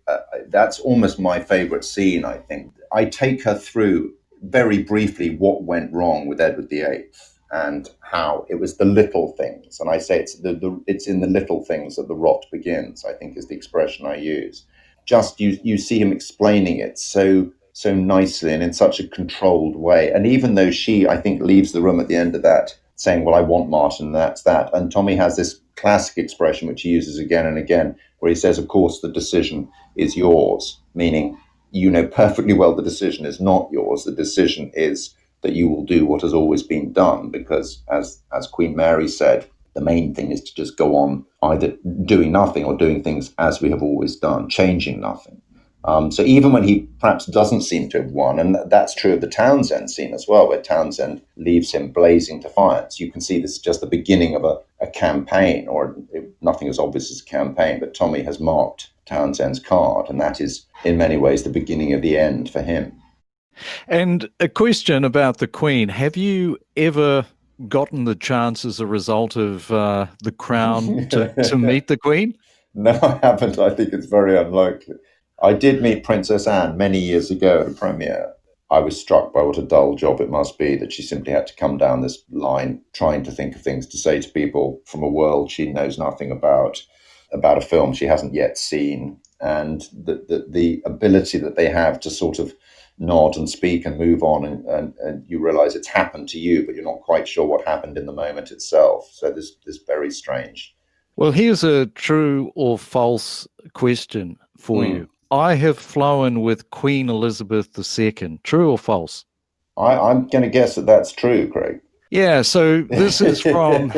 that's almost my favourite scene, I think. I take her through very briefly what went wrong with Edward VIII and how it was the little things. And I say it's in the little things that the rot begins, I think is the expression I use. Just you see him explaining it so nicely and in such a controlled way. And even though she, I think, leaves the room at the end of that saying, well, I want Martin, and that's that. And Tommy has this classic expression, which he uses again and again, where he says, of course, the decision is yours, meaning you know perfectly well the decision is not yours. The decision is that you will do what has always been done, because as Queen Mary said, the main thing is to just go on either doing nothing or doing things as we have always done, changing nothing. So even when he perhaps doesn't seem to have won, and that's true of the Townsend scene as well, where Townsend leaves him blazing defiance, you can see this is just the beginning of a campaign, or nothing as obvious as a campaign, but Tommy has marked Townsend's card, and that is in many ways the beginning of the end for him. And a question about the Queen. Have you ever gotten the chance as a result of The Crown to meet the Queen? No, I haven't. I think it's very unlikely. I did meet Princess Anne many years ago at a premiere. I was struck by what a dull job it must be that she simply had to come down this line trying to think of things to say to people from a world she knows nothing about a film she hasn't yet seen, and the ability that they have to sort of nod and speak and move on, and you realize it's happened to you, but you're not quite sure what happened in the moment itself. So this very strange. Well, here's a true or false question for you. I have flown with Queen Elizabeth II. True or false? I'm going to guess that that's true, Craig. Yeah, so this is from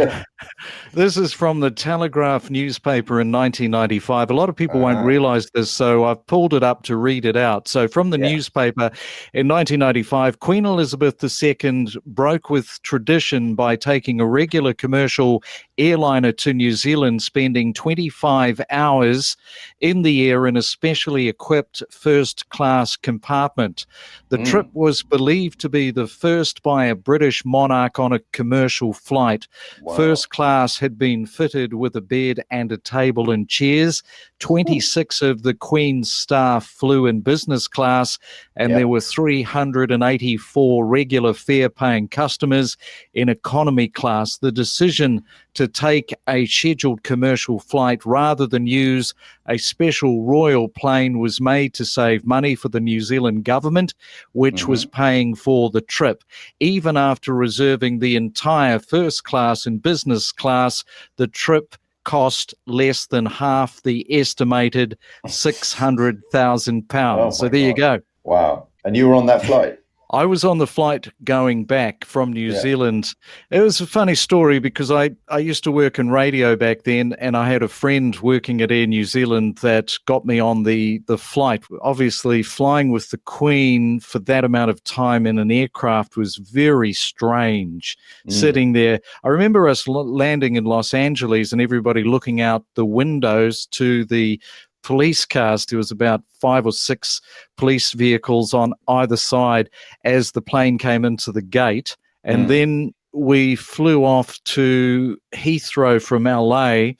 the Telegraph newspaper in 1995. A lot of people won't realize this, so I've pulled it up to read it out. So from the newspaper in 1995, Queen Elizabeth II broke with tradition by taking a regular commercial airliner to New Zealand, spending 25 hours in the air in a specially equipped first-class compartment. The trip was believed to be the first by a British monarch on a commercial flight. Wow. First class had been fitted with a bed and a table and chairs. 26 of the Queen's staff flew in business class, and there were 384 regular fare-paying customers in economy class. The decision to take a scheduled commercial flight rather than use a special royal plane was made to save money for the New Zealand government, which was paying for the trip. Even after reserving the entire first class and business class, the trip cost less than half the estimated £600,000. So there you go. Wow. And you were on that flight? I was on the flight going back from New Zealand. It was a funny story because I used to work in radio back then, and I had a friend working at Air New Zealand that got me on the flight. Obviously, flying with the Queen for that amount of time in an aircraft was very strange, sitting there. I remember us landing in Los Angeles and everybody looking out the windows to the police cars. There was about 5 or 6 police vehicles on either side as the plane came into the gate. And then we flew off to Heathrow from LA,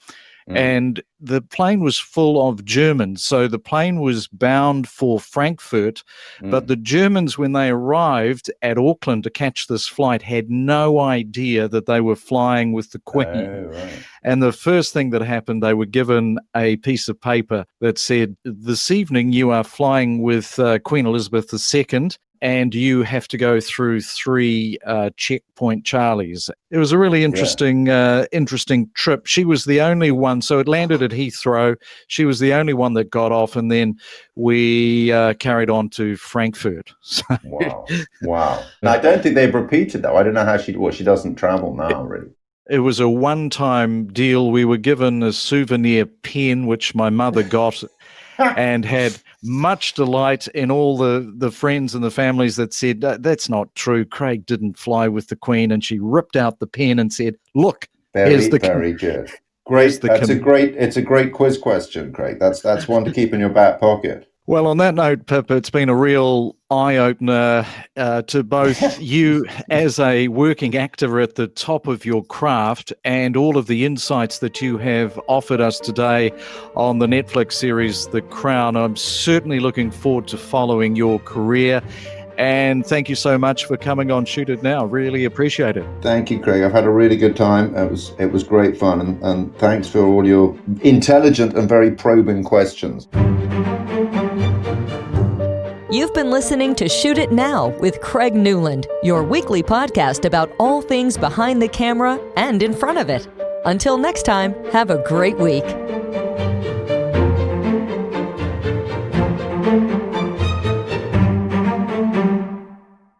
And the plane was full of Germans. So the plane was bound for Frankfurt, but the Germans, when they arrived at Auckland to catch this flight, had no idea that they were flying with the Queen. Oh, right. And the first thing that happened, they were given a piece of paper that said, this evening you are flying with Queen Elizabeth II, and you have to go through 3 checkpoint Charlies. It was a really interesting trip. She was the only one, so it landed at Heathrow. She was the only one that got off, and then we carried on to Frankfurt. So, Wow. And I don't think they've repeated that. I don't know how she doesn't travel now, really. It was a one-time deal. We were given a souvenir pen, which my mother got, and had much delight in all the friends and the families that said, that's not true. Craig didn't fly with the Queen. And she ripped out the pen and said, look, very good. Great. It's a great quiz question, Craig. That's one to keep in your back pocket. Well, on that note, Pip, it's been a real eye-opener to both you as a working actor at the top of your craft and all of the insights that you have offered us today on the Netflix series The Crown. I'm certainly looking forward to following your career. And thank you so much for coming on Shoot It Now. Really appreciate it. Thank you, Craig. I've had a really good time. It was great fun. And thanks for all your intelligent and very probing questions. You've been listening to Shoot It Now with Craig Newland, your weekly podcast about all things behind the camera and in front of it. Until next time, have a great week.